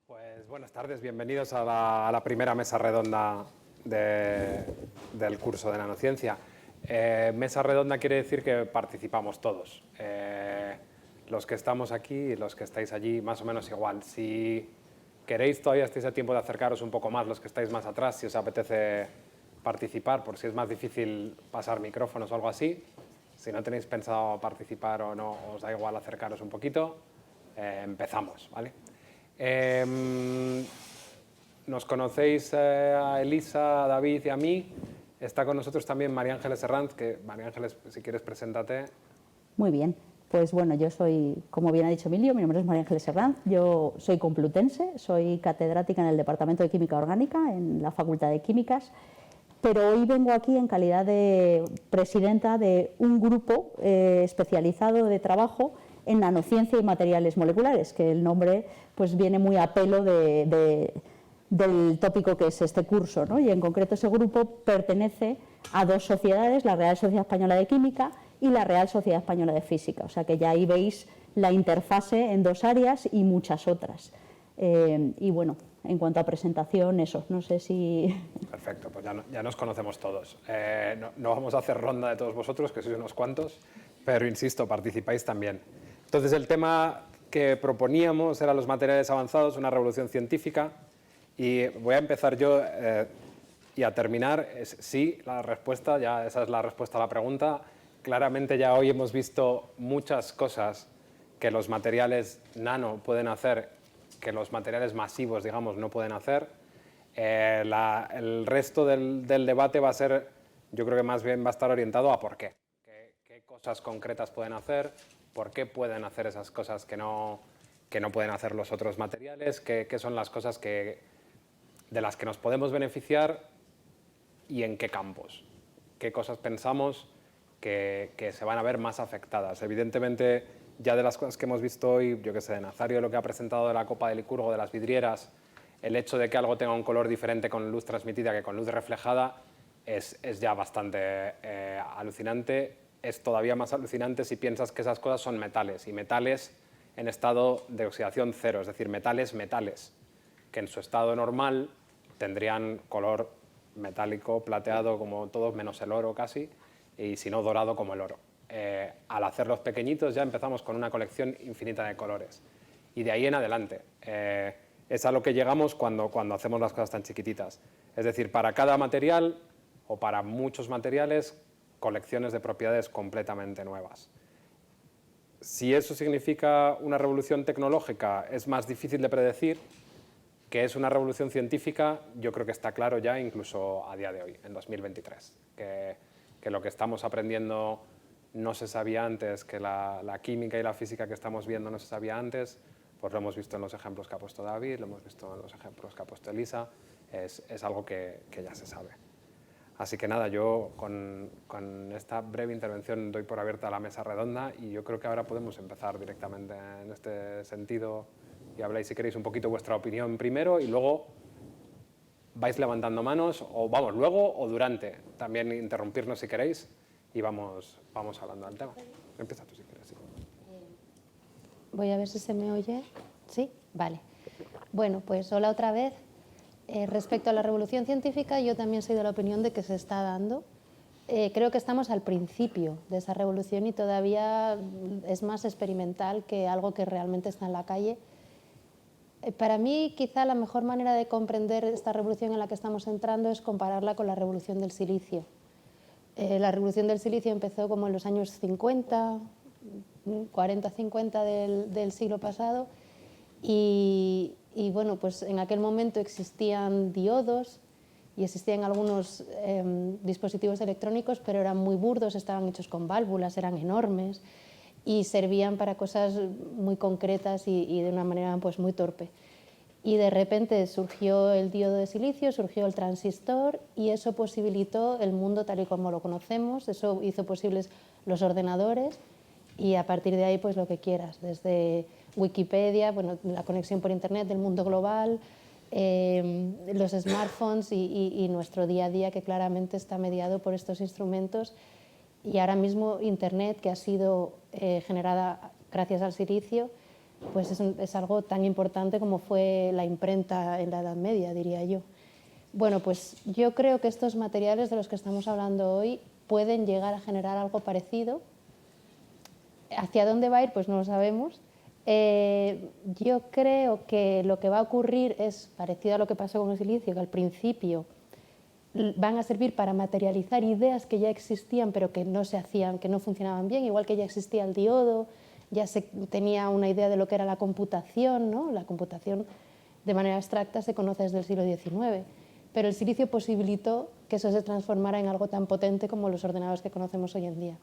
Pues buenas tardes, bienvenidos a la primera mesa redonda del curso de nanociencia. Mesa redonda quiere decir que participamos todos, los que estamos aquí y los que estáis allí, más o menos igual. Si queréis, todavía estáis a tiempo de acercaros un poco más, los que estáis más atrás, si os apetece participar, por si es más difícil pasar micrófonos o algo así. Si no tenéis pensado participar o no, os da igual acercaros un poquito, empezamos, ¿vale? Nos conocéis a Elisa, a David y a mí. Está con nosotros también María Ángeles Herranz, que María Ángeles, si quieres, preséntate. Muy bien, pues bueno, yo soy, como bien ha dicho Emilio, mi nombre es María Ángeles Herranz, yo soy complutense, soy catedrática en el Departamento de Química Orgánica, en la Facultad de Químicas, pero hoy vengo aquí en calidad de presidenta de un grupo especializado de trabajo en nanociencia y materiales moleculares, que el nombre pues viene muy a pelo del tópico que es este curso, ¿no? Y en concreto ese grupo pertenece a dos sociedades, la Real Sociedad Española de Química y la Real Sociedad Española de Física, o sea que ya ahí veis la interfase en dos áreas y muchas otras. Y bueno, en cuanto a presentación, eso, no sé si... Perfecto, pues ya nos conocemos todos. No vamos a hacer ronda de todos vosotros, que sois unos cuantos, pero insisto, participáis también. Entonces el tema que proponíamos era los materiales avanzados, una revolución científica, y voy a empezar yo y a terminar. Sí, la respuesta, ya esa es la respuesta a la pregunta. Claramente ya hoy hemos visto muchas cosas que los materiales nano pueden hacer, que los materiales masivos, digamos, no pueden hacer. El resto del debate va a ser, yo creo que más bien va a estar orientado a por qué. ¿Qué cosas concretas pueden hacer? ¿Por qué pueden hacer esas cosas que no pueden hacer los otros materiales? ¿Qué son las cosas de las que nos podemos beneficiar y en qué campos? ¿Qué cosas pensamos que se van a ver más afectadas? Evidentemente, ya de las cosas que hemos visto hoy, yo que sé, de Nazario, lo que ha presentado de la copa de Licurgo, de las vidrieras, el hecho de que algo tenga un color diferente con luz transmitida que con luz reflejada es ya bastante alucinante. Es todavía más alucinante si piensas que esas cosas son metales, y metales en estado de oxidación cero, es decir, metales, que en su estado normal tendrían color metálico, plateado, como todos, menos el oro casi, y si no dorado como el oro. Al hacerlos pequeñitos ya empezamos con una colección infinita de colores. Y de ahí en adelante es a lo que llegamos cuando hacemos las cosas tan chiquititas. Es decir, para cada material o para muchos materiales, colecciones de propiedades completamente nuevas. Si eso significa una revolución tecnológica, es más difícil de predecir. Que es una revolución científica, yo creo que está claro ya incluso a día de hoy, en 2023, que lo que estamos aprendiendo no se sabía antes, que la química y la física que estamos viendo no se sabía antes, pues lo hemos visto en los ejemplos que ha puesto David, lo hemos visto en los ejemplos que ha puesto Elisa, es algo que ya se sabe. Así que nada, yo con esta breve intervención doy por abierta la mesa redonda y yo creo que ahora podemos empezar directamente en este sentido y habláis, si queréis, un poquito vuestra opinión primero y luego vais levantando manos, o vamos, luego o durante. También interrumpirnos si queréis y vamos hablando del tema. Empieza tú si quieres. Sí. Voy a ver si se me oye. ¿Sí? Vale. Bueno, pues hola otra vez. Respecto a la revolución científica, yo también soy de la opinión de que se está dando. Creo que estamos al principio de esa revolución y todavía es más experimental que algo que realmente está en la calle. Para mí, quizá la mejor manera de comprender esta revolución en la que estamos entrando es compararla con la revolución del silicio. La revolución del silicio empezó como en los años 50, 40-50 del siglo pasado y bueno, pues en aquel momento existían diodos y existían algunos dispositivos electrónicos, pero eran muy burdos, estaban hechos con válvulas, eran enormes y servían para cosas muy concretas y de una manera pues muy torpe. Y de repente surgió el diodo de silicio, surgió el transistor y eso posibilitó el mundo tal y como lo conocemos, eso hizo posibles los ordenadores y a partir de ahí pues lo que quieras, desde Wikipedia, bueno, la conexión por internet del mundo global, los smartphones y nuestro día a día que claramente está mediado por estos instrumentos y ahora mismo internet que ha sido generada gracias al silicio pues es algo tan importante como fue la imprenta en la Edad Media, diría yo. Bueno, pues yo creo que estos materiales de los que estamos hablando hoy pueden llegar a generar algo parecido. ¿Hacia dónde va a ir? Pues no lo sabemos. Yo creo que lo que va a ocurrir es parecido a lo que pasó con el silicio, que al principio van a servir para materializar ideas que ya existían pero que no se hacían, que no funcionaban bien, igual que ya existía el diodo, ya se tenía una idea de lo que era la computación, ¿no? La computación de manera abstracta se conoce desde el siglo XIX, pero el silicio posibilitó que eso se transformara en algo tan potente como los ordenadores que conocemos hoy en día.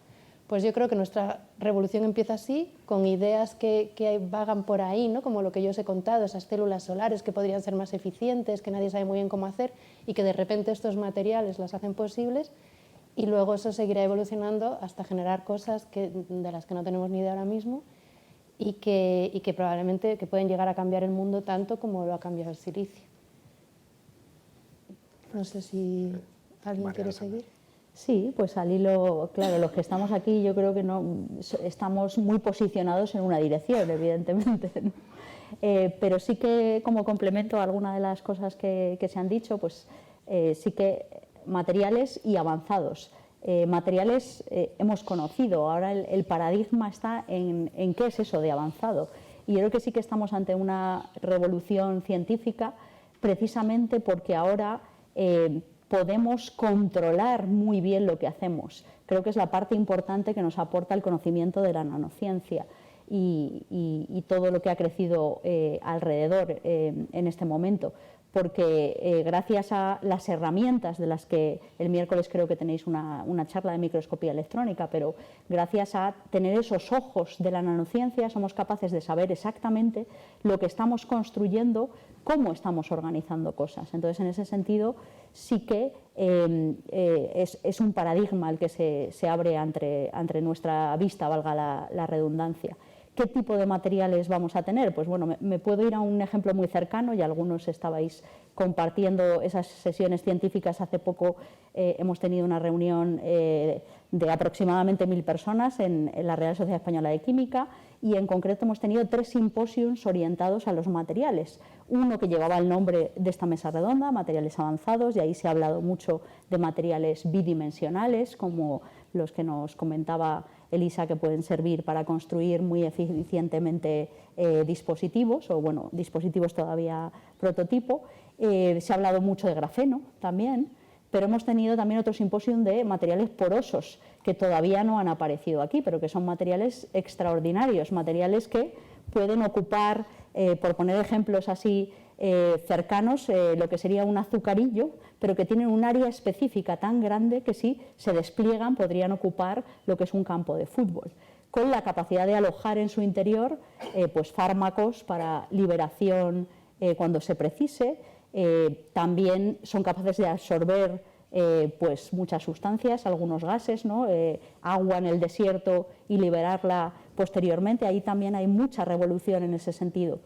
Pues yo creo que nuestra revolución empieza así, con ideas que vagan por ahí, ¿no? Como lo que yo os he contado, esas células solares que podrían ser más eficientes, que nadie sabe muy bien cómo hacer, y que de repente estos materiales las hacen posibles, y luego eso seguirá evolucionando hasta generar cosas de las que no tenemos ni idea ahora mismo, y que probablemente que pueden llegar a cambiar el mundo tanto como lo ha cambiado el silicio. No sé si alguien quiere seguir. Sí, pues al hilo, claro, los que estamos aquí yo creo que no estamos muy posicionados en una dirección, evidentemente, ¿no? Pero sí que como complemento a alguna de las cosas que se han dicho, pues sí que materiales y avanzados. Materiales hemos conocido, ahora el paradigma está en qué es eso de avanzado. Y yo creo que sí que estamos ante una revolución científica precisamente porque ahora podemos controlar muy bien lo que hacemos. Creo que es la parte importante que nos aporta el conocimiento de la nanociencia y todo lo que ha crecido alrededor en este momento, porque gracias a las herramientas de las que el miércoles creo que tenéis una charla de microscopía electrónica, pero gracias a tener esos ojos de la nanociencia somos capaces de saber exactamente lo que estamos construyendo, cómo estamos organizando cosas. Entonces, en ese sentido, sí que es un paradigma el que se abre ante nuestra vista, valga la redundancia. ¿Qué tipo de materiales vamos a tener? Pues bueno, me puedo ir a un ejemplo muy cercano, y algunos estabais compartiendo esas sesiones científicas. Hace poco hemos tenido una reunión de aproximadamente 1000 personas en la Real Sociedad Española de Química, y en concreto hemos tenido 3 simposios orientados a los materiales. Uno que llevaba el nombre de esta mesa redonda, materiales avanzados, y ahí se ha hablado mucho de materiales bidimensionales, como los que nos comentaba Elisa, que pueden servir para construir muy eficientemente dispositivos, o bueno, dispositivos todavía prototipo. Se ha hablado mucho de grafeno también, pero hemos tenido también otro simposio de materiales porosos, que todavía no han aparecido aquí, pero que son materiales extraordinarios, materiales que pueden ocupar, por poner ejemplos así cercanos, lo que sería un azucarillo, pero que tienen un área específica tan grande que si se despliegan podrían ocupar lo que es un campo de fútbol, con la capacidad de alojar en su interior pues fármacos para liberación cuando se precise. También son capaces de absorber pues muchas sustancias, algunos gases, ¿no? Agua en el desierto, y liberarla posteriormente. Ahí también hay mucha revolución en ese sentido.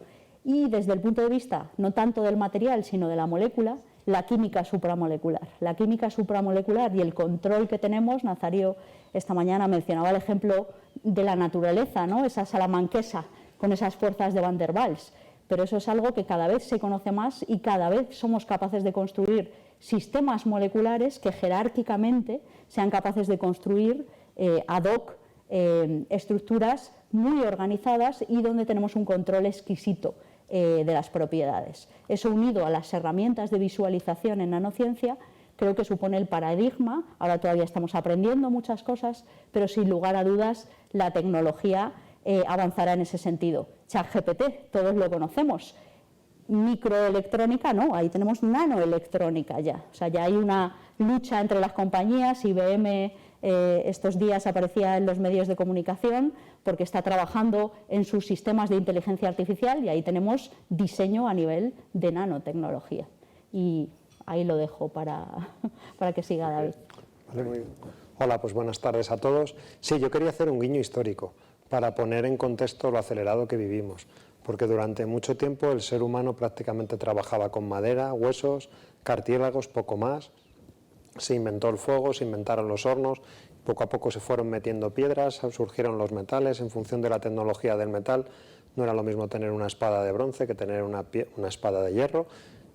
Y desde el punto de vista no tanto del material sino de la molécula, la química supramolecular. La química supramolecular y el control que tenemos, Nazario esta mañana mencionaba el ejemplo de la naturaleza, ¿no? Esa salamanquesa con esas fuerzas de Van der Waals, pero eso es algo que cada vez se conoce más, y cada vez somos capaces de construir sistemas moleculares que jerárquicamente sean capaces de construir ad hoc estructuras muy organizadas y donde tenemos un control exquisito de las propiedades. Eso, unido a las herramientas de visualización en nanociencia, creo que supone el paradigma. Ahora todavía estamos aprendiendo muchas cosas, pero sin lugar a dudas la tecnología avanzará en ese sentido. ChatGPT, todos lo conocemos. Microelectrónica no, ahí tenemos nanoelectrónica ya. O sea, ya hay una lucha entre las compañías. IBM estos días aparecía en los medios de comunicación porque está trabajando en sus sistemas de inteligencia artificial, y ahí tenemos diseño a nivel de nanotecnología. Y ahí lo dejo para que siga David. Vale, muy bien. Hola, pues buenas tardes a todos. Sí, yo quería hacer un guiño histórico para poner en contexto lo acelerado que vivimos, porque durante mucho tiempo el ser humano prácticamente trabajaba con madera, huesos, cartílagos, poco más. Se inventó el fuego, se inventaron los hornos, poco a poco se fueron metiendo piedras, surgieron los metales en función de la tecnología del metal. No era lo mismo tener una espada de bronce que tener una espada de hierro,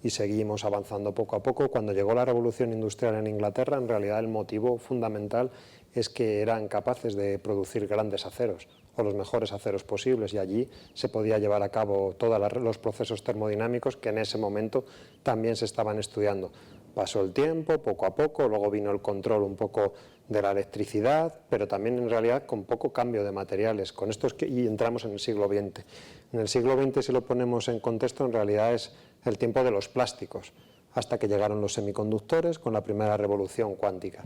y seguimos avanzando poco a poco. Cuando llegó la revolución industrial en Inglaterra, en realidad el motivo fundamental es que eran capaces de producir grandes aceros, o los mejores aceros posibles, y allí se podía llevar a cabo todos los procesos termodinámicos que en ese momento también se estaban estudiando. Pasó el tiempo, poco a poco, luego vino el control un poco de la electricidad, pero también en realidad con poco cambio de materiales. Con esto y entramos en el siglo XX. En el siglo XX, si lo ponemos en contexto, en realidad es el tiempo de los plásticos, hasta que llegaron los semiconductores con la primera revolución cuántica.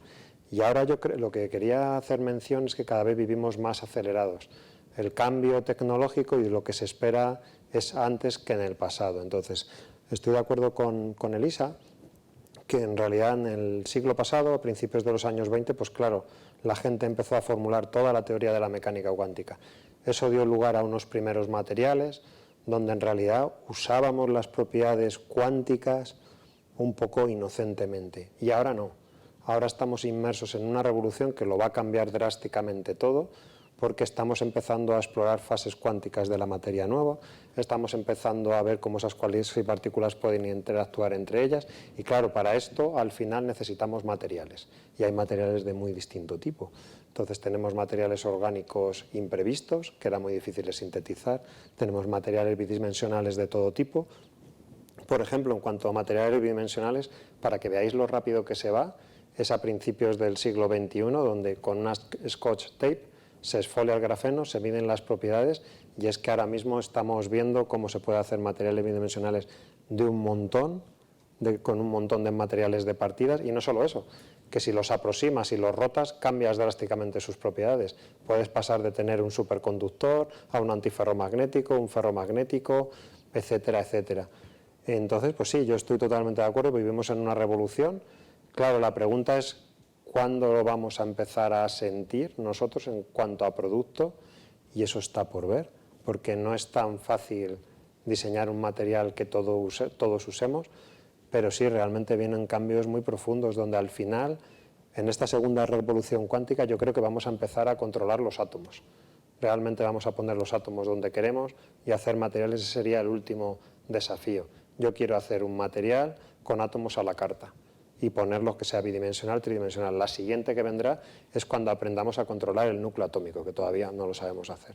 Y ahora yo creo, lo que quería hacer mención es que cada vez vivimos más acelerados. El cambio tecnológico y lo que se espera es antes que en el pasado. Entonces, estoy de acuerdo con Elisa, que en realidad en el siglo pasado, a principios de los años 20, pues claro, la gente empezó a formular toda la teoría de la mecánica cuántica. Eso dio lugar a unos primeros materiales donde en realidad usábamos las propiedades cuánticas un poco inocentemente. Y ahora no. Ahora estamos inmersos en una revolución que lo va a cambiar drásticamente todo, porque estamos empezando a explorar fases cuánticas de la materia nueva, estamos empezando a ver cómo esas cualidades y partículas pueden interactuar entre ellas, y claro, para esto al final necesitamos materiales, y hay materiales de muy distinto tipo. Entonces tenemos materiales orgánicos imprevistos, que era muy difícil de sintetizar, tenemos materiales bidimensionales de todo tipo. Por ejemplo, en cuanto a materiales bidimensionales, para que veáis lo rápido que se va, es a principios del siglo XXI, donde con una Scotch tape se esfolia el grafeno, se miden las propiedades, y es que ahora mismo estamos viendo cómo se puede hacer materiales bidimensionales de un montón, con un montón de materiales de partidas, y no solo eso, que si los aproximas y los rotas, cambias drásticamente sus propiedades. Puedes pasar de tener un superconductor a un antiferromagnético, un ferromagnético, etcétera, etcétera. Entonces, pues sí, yo estoy totalmente de acuerdo, vivimos en una revolución. Claro, la pregunta es cuándo lo vamos a empezar a sentir nosotros en cuanto a producto, y eso está por ver, porque no es tan fácil diseñar un material que todos usemos, pero sí, realmente vienen cambios muy profundos donde al final, en esta segunda revolución cuántica, yo creo que vamos a empezar a controlar los átomos. Realmente vamos a poner los átomos donde queremos y hacer materiales, ese sería el último desafío. Yo quiero hacer un material con átomos a la carta y ponerlos que sea bidimensional, tridimensional. La siguiente que vendrá es cuando aprendamos a controlar el núcleo atómico, que todavía no lo sabemos hacer.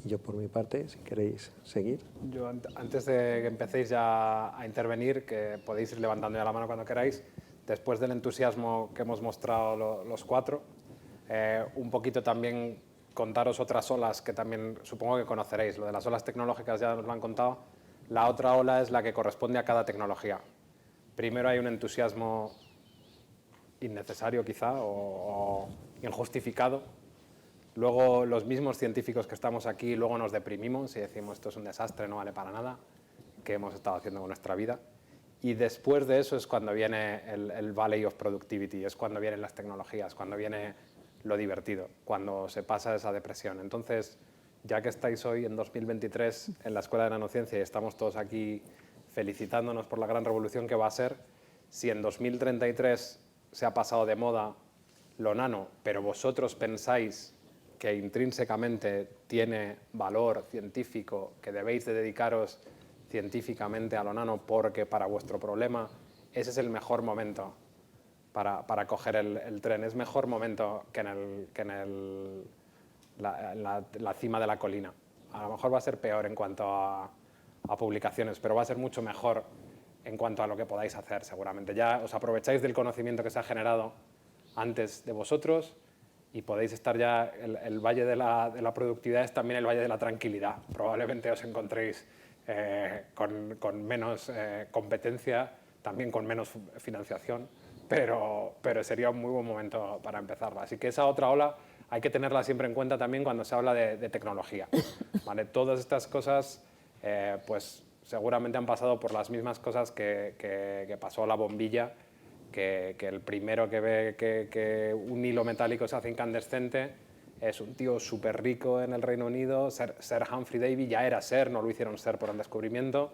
Y yo por mi parte, si queréis seguir. Yo antes de que empecéis ya a intervenir, que podéis ir levantando ya la mano cuando queráis, después del entusiasmo que hemos mostrado los cuatro, un poquito también contaros otras olas que también supongo que conoceréis. Lo de las olas tecnológicas ya nos lo han contado. La otra ola es la que corresponde a cada tecnología. Primero hay un entusiasmo innecesario quizá o injustificado. Luego los mismos científicos que estamos aquí luego nos deprimimos y decimos esto es un desastre, no vale para nada, ¿qué hemos estado haciendo con nuestra vida? Y después de eso es cuando viene el Valley of Productivity, es cuando vienen las tecnologías, cuando viene lo divertido, cuando se pasa esa depresión. Entonces, ya que estáis hoy en 2023 en la Escuela de Nanociencia y estamos todos aquí felicitándonos por la gran revolución que va a ser, si en 2033 se ha pasado de moda lo nano, pero vosotros pensáis que intrínsecamente tiene valor científico, que debéis de dedicaros científicamente a lo nano porque para vuestro problema ese es el mejor momento para coger el tren. Es mejor momento que en la cima de la colina. A lo mejor va a ser peor en cuanto a publicaciones, pero va a ser mucho mejor en cuanto a lo que podáis hacer, seguramente. Ya os aprovecháis del conocimiento que se ha generado antes de vosotros y podéis estar ya, el valle de la productividad es también el valle de la tranquilidad. Probablemente os encontréis con menos competencia, también con menos financiación, pero sería un muy buen momento para empezarla. Así que esa otra ola hay que tenerla siempre en cuenta también cuando se habla de tecnología, ¿vale? Todas estas cosas pues seguramente han pasado por las mismas cosas que pasó a la bombilla, que el primero que ve que un hilo metálico se hace incandescente es un tío súper rico en el Reino Unido, Sir Humphrey Davy, ya era Sir, no lo hicieron Sir por el descubrimiento,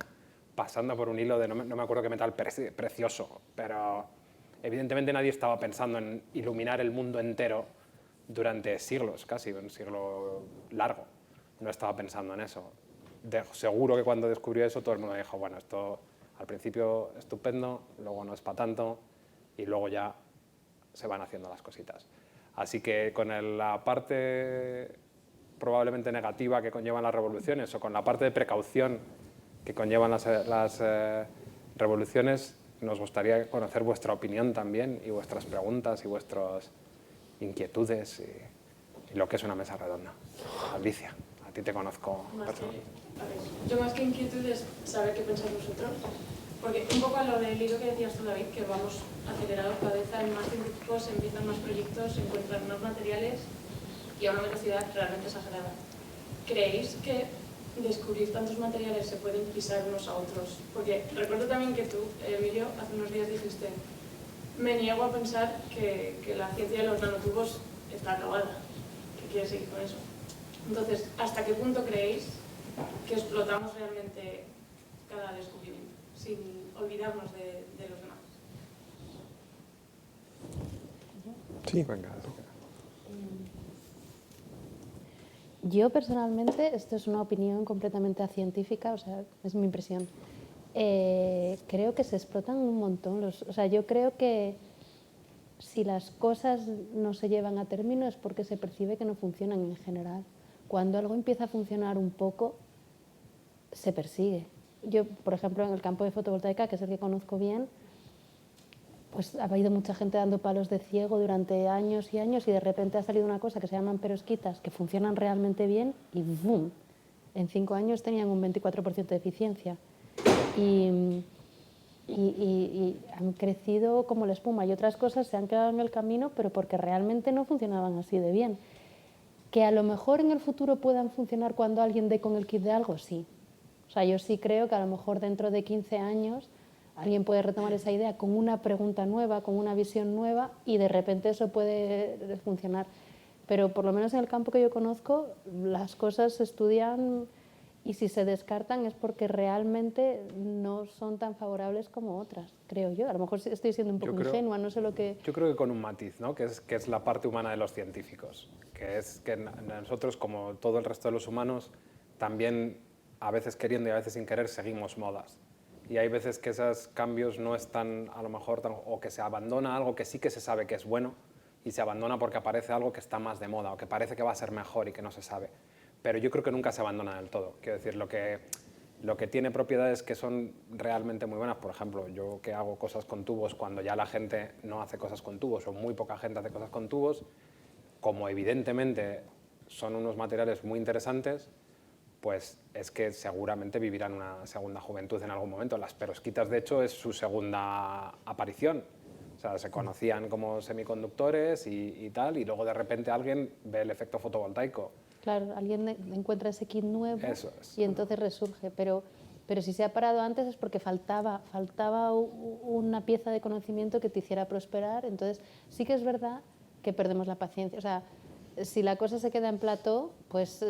pasando por un hilo de no me acuerdo qué metal precioso, pero evidentemente nadie estaba pensando en iluminar el mundo entero durante siglos, casi un siglo largo, no estaba pensando en eso. seguro que cuando descubrió eso todo el mundo dijo, bueno, esto al principio estupendo, luego no es para tanto y luego ya se van haciendo las cositas. Así que con la parte probablemente negativa que conllevan las revoluciones o con la parte de precaución que conllevan las revoluciones, nos gustaría conocer vuestra opinión también y vuestras preguntas y vuestras inquietudes y lo que es una mesa redonda. Alicia, a ti te conozco personalmente. Yo más que inquietud es saber qué pensáis vosotros, porque un poco a lo del hilo que decías tú, David, que vamos acelerados cada vez, hay más científicos, empiezan más proyectos, se encuentran más materiales y a una velocidad realmente exagerada. ¿Creéis que descubrir tantos materiales se pueden pisar unos a otros? Porque recuerdo también que tú, Emilio, hace unos días dijiste, me niego a pensar que la ciencia de los nanotubos está acabada, que quieres seguir con eso. Entonces, ¿hasta qué punto creéis que explotamos realmente cada descubrimiento, sin olvidarnos de los demás? Sí, Venga. Yo personalmente, esto es una opinión completamente científica, o sea, es mi impresión, creo que se explotan un montón. O sea, yo creo que si las cosas no se llevan a término es porque se percibe que no funcionan en general. Cuando algo empieza a funcionar un poco, se persigue. Yo, por ejemplo, en el campo de fotovoltaica, que es el que conozco bien, pues ha habido mucha gente dando palos de ciego durante años y años y de repente ha salido una cosa que se llaman perovskitas que funcionan realmente bien y ¡boom! En 5 años tenían un 24% de eficiencia y han crecido como la espuma y otras cosas se han quedado en el camino pero porque realmente no funcionaban así de bien. Que a lo mejor en el futuro puedan funcionar cuando alguien dé con el kit de algo, sí. O sea, yo sí creo que a lo mejor dentro de 15 años alguien puede retomar esa idea con una pregunta nueva, con una visión nueva y de repente eso puede funcionar. Pero por lo menos en el campo que yo conozco, las cosas se estudian y si se descartan es porque realmente no son tan favorables como otras, creo yo. A lo mejor estoy siendo un poco ingenua, no sé lo que... Yo creo que con un matiz, ¿no? que es la parte humana de los científicos, que es que nosotros, como todo el resto de los humanos, también a veces queriendo y a veces sin querer seguimos modas. Y hay veces que esos cambios no están a lo mejor o que se abandona algo que sí que se sabe que es bueno y se abandona porque aparece algo que está más de moda o que parece que va a ser mejor y que no se sabe. Pero yo creo que nunca se abandona del todo. Quiero decir, lo que tiene propiedades que son realmente muy buenas, por ejemplo, yo que hago cosas con tubos cuando ya la gente no hace cosas con tubos o muy poca gente hace cosas con tubos, como evidentemente son unos materiales muy interesantes, pues es que seguramente vivirán una segunda juventud en algún momento. Las perovskitas, de hecho, es su segunda aparición. O sea, se conocían como semiconductores y tal, y luego de repente alguien ve el efecto fotovoltaico. Claro, alguien encuentra ese kit nuevo y entonces resurge. Pero si se ha parado antes es porque faltaba una pieza de conocimiento que te hiciera prosperar. Entonces sí que es verdad que perdemos la paciencia. O sea, si la cosa se queda en plató, pues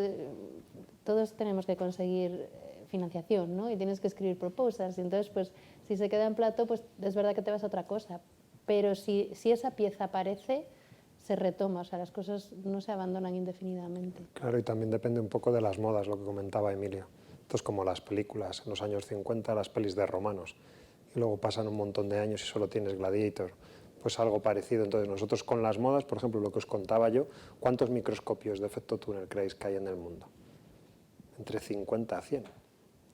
todos tenemos que conseguir financiación, ¿no? Y tienes que escribir proposals. Y entonces, pues, si se queda en plató, pues es verdad que te vas a otra cosa. Pero si esa pieza aparece, se retoma. O sea, las cosas no se abandonan indefinidamente. Claro, y también depende un poco de las modas, lo que comentaba Emilio. Esto es como las películas. En los años 50, las pelis de romanos. Y luego pasan un montón de años y solo tienes Gladiator. Pues algo parecido. Entonces, nosotros con las modas, por ejemplo, lo que os contaba yo, ¿cuántos microscopios de efecto túnel creéis que hay en el mundo? Entre 50 a 100.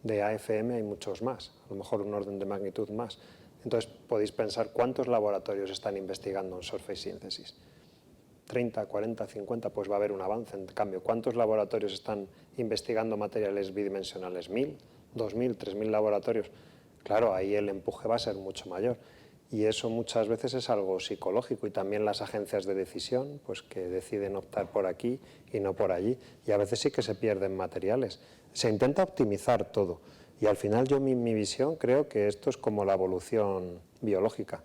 De AFM hay muchos más, a lo mejor un orden de magnitud más. Entonces podéis pensar cuántos laboratorios están investigando en Surface Synthesis. 30, 40, 50, pues va a haber un avance. En cambio, ¿cuántos laboratorios están investigando materiales bidimensionales? 1000, 2000, 3000 laboratorios. Claro, ahí el empuje va a ser mucho mayor. Y eso muchas veces es algo psicológico y también las agencias de decisión pues que deciden optar por aquí y no por allí. Y a veces sí que se pierden materiales. Se intenta optimizar todo. Y al final yo mi visión creo que esto es como la evolución biológica,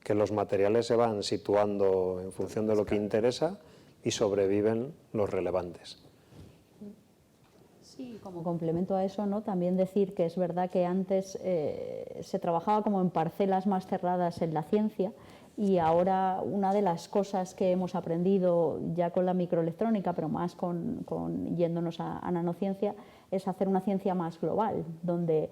que los materiales se van situando en función de lo que interesa y sobreviven los relevantes. Sí, como complemento a eso, ¿no? También decir que es verdad que antes se trabajaba como en parcelas más cerradas en la ciencia y ahora una de las cosas que hemos aprendido ya con la microelectrónica, pero más yéndonos a nanociencia, es hacer una ciencia más global, donde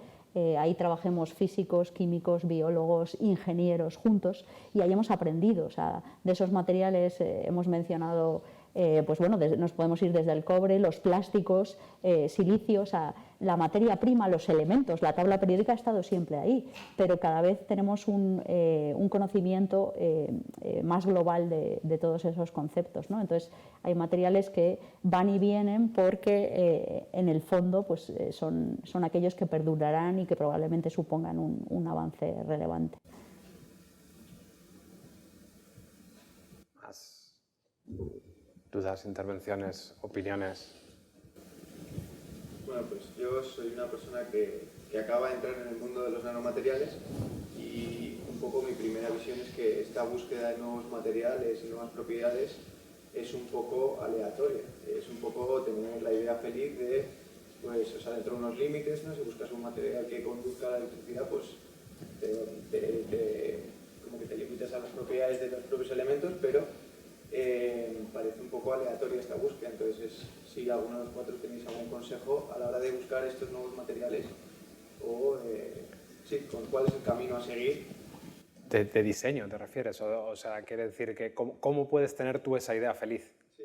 ahí trabajemos físicos, químicos, biólogos, ingenieros juntos y hayamos aprendido. O sea, de esos materiales hemos mencionado, pues bueno, nos podemos ir desde el cobre, los plásticos, silicio, o sea, la materia prima, los elementos, la tabla periódica ha estado siempre ahí, pero cada vez tenemos un conocimiento más global de todos esos conceptos, ¿no? Entonces, hay materiales que van y vienen porque en el fondo pues, son aquellos que perdurarán y que probablemente supongan un avance relevante. ¿Más dudas, intervenciones, opiniones? Bueno, pues yo soy una persona que acaba de entrar en el mundo de los nanomateriales y un poco mi primera visión es que esta búsqueda de nuevos materiales y nuevas propiedades es un poco aleatoria, es un poco tener la idea feliz de, pues, o sea, dentro de unos límites, ¿no? Si buscas un material que conduzca a la electricidad, pues como que te limitas a las propiedades de los propios elementos, pero parece un poco aleatoria esta búsqueda. Entonces, si alguno de los cuatro tenéis algún consejo a la hora de buscar estos nuevos materiales o sí, cuál es el camino a seguir. De diseño te refieres, o sea, quiere decir que ¿cómo puedes tener tú esa idea feliz? Sí,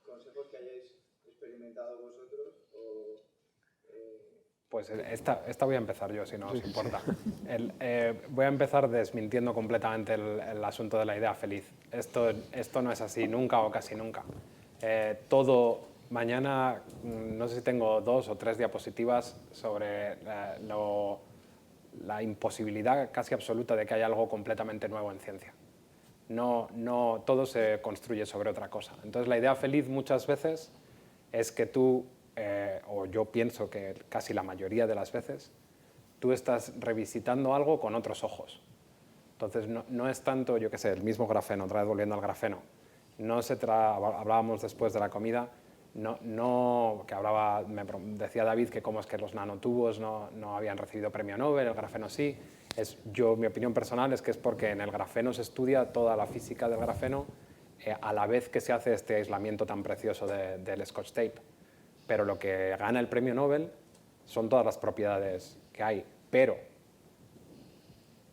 consejos que hayáis experimentado vosotros o... Pues esta voy a empezar yo, si no os importa. Voy a empezar desmintiendo completamente el asunto de la idea feliz. Esto no es así nunca o casi nunca. Mañana, no sé si tengo 2 o 3 diapositivas sobre la imposibilidad casi absoluta de que haya algo completamente nuevo en ciencia. No todo se construye sobre otra cosa. Entonces, la idea feliz muchas veces es que tú, o yo pienso que casi la mayoría de las veces, tú estás revisitando algo con otros ojos. Entonces, no es tanto, yo qué sé, el mismo grafeno, otra vez volviendo al grafeno. Hablábamos después de la comida, me decía David que cómo es que los nanotubos no habían recibido premio Nobel, el grafeno sí. Mi opinión personal es que es porque en el grafeno se estudia toda la física del grafeno a la vez que se hace este aislamiento tan precioso del Scotch tape. Pero lo que gana el premio Nobel son todas las propiedades que hay. Pero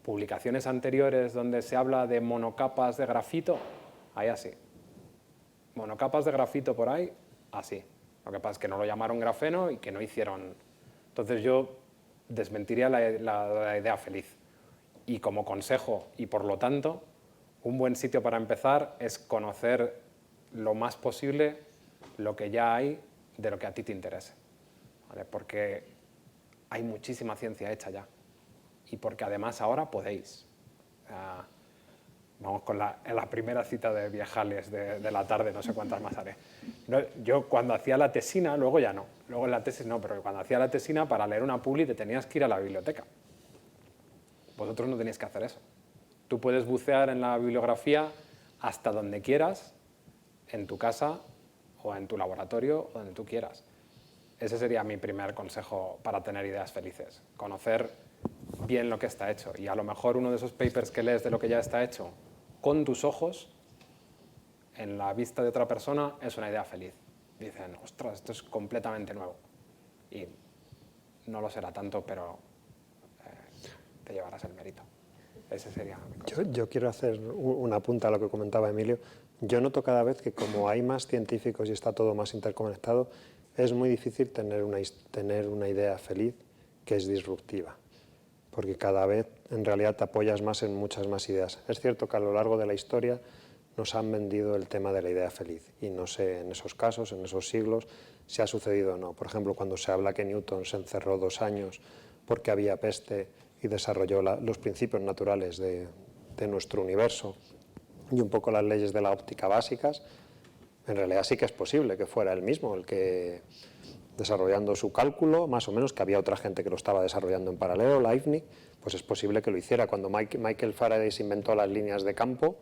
publicaciones anteriores donde se habla de monocapas de grafito, ahí así. Monocapas de grafito por ahí, así. Lo que pasa es que no lo llamaron grafeno y que no hicieron... Entonces yo desmentiría la idea feliz. Y como consejo, y por lo tanto, un buen sitio para empezar es conocer lo más posible lo que ya hay de lo que a ti te interese, ¿vale? Porque hay muchísima ciencia hecha ya y porque además ahora podéis. Vamos con la primera cita de Viejales de la tarde, no sé cuántas más haré. Yo cuando hacía la tesina, luego ya no, luego en la tesis no, pero cuando hacía la tesina para leer una publi te tenías que ir a la biblioteca. Vosotros no tenéis que hacer eso. Tú puedes bucear en la bibliografía hasta donde quieras, en tu casa o en tu laboratorio o donde tú quieras. Ese sería mi primer consejo para tener ideas felices. Conocer bien lo que está hecho. Y a lo mejor uno de esos papers que lees de lo que ya está hecho con tus ojos, en la vista de otra persona, es una idea feliz. Dicen, ostras, esto es completamente nuevo. Y no lo será tanto, pero te llevarás el mérito. Ese sería mi consejo. Yo quiero hacer una apunta a lo que comentaba Emilio. Yo noto cada vez que como hay más científicos y está todo más interconectado, es muy difícil tener una idea feliz que es disruptiva, porque cada vez en realidad te apoyas más en muchas más ideas. Es cierto que a lo largo de la historia nos han vendido el tema de la idea feliz y no sé en esos casos, en esos siglos, si ha sucedido o no. Por ejemplo, cuando se habla que Newton se encerró 2 años porque había peste y desarrolló los principios naturales de nuestro universo y un poco las leyes de la óptica básicas, en realidad sí que es posible que fuera él mismo el que, desarrollando su cálculo, más o menos, que había otra gente que lo estaba desarrollando en paralelo, Leibniz, pues es posible que lo hiciera. Cuando Michael Faraday se inventó las líneas de campo,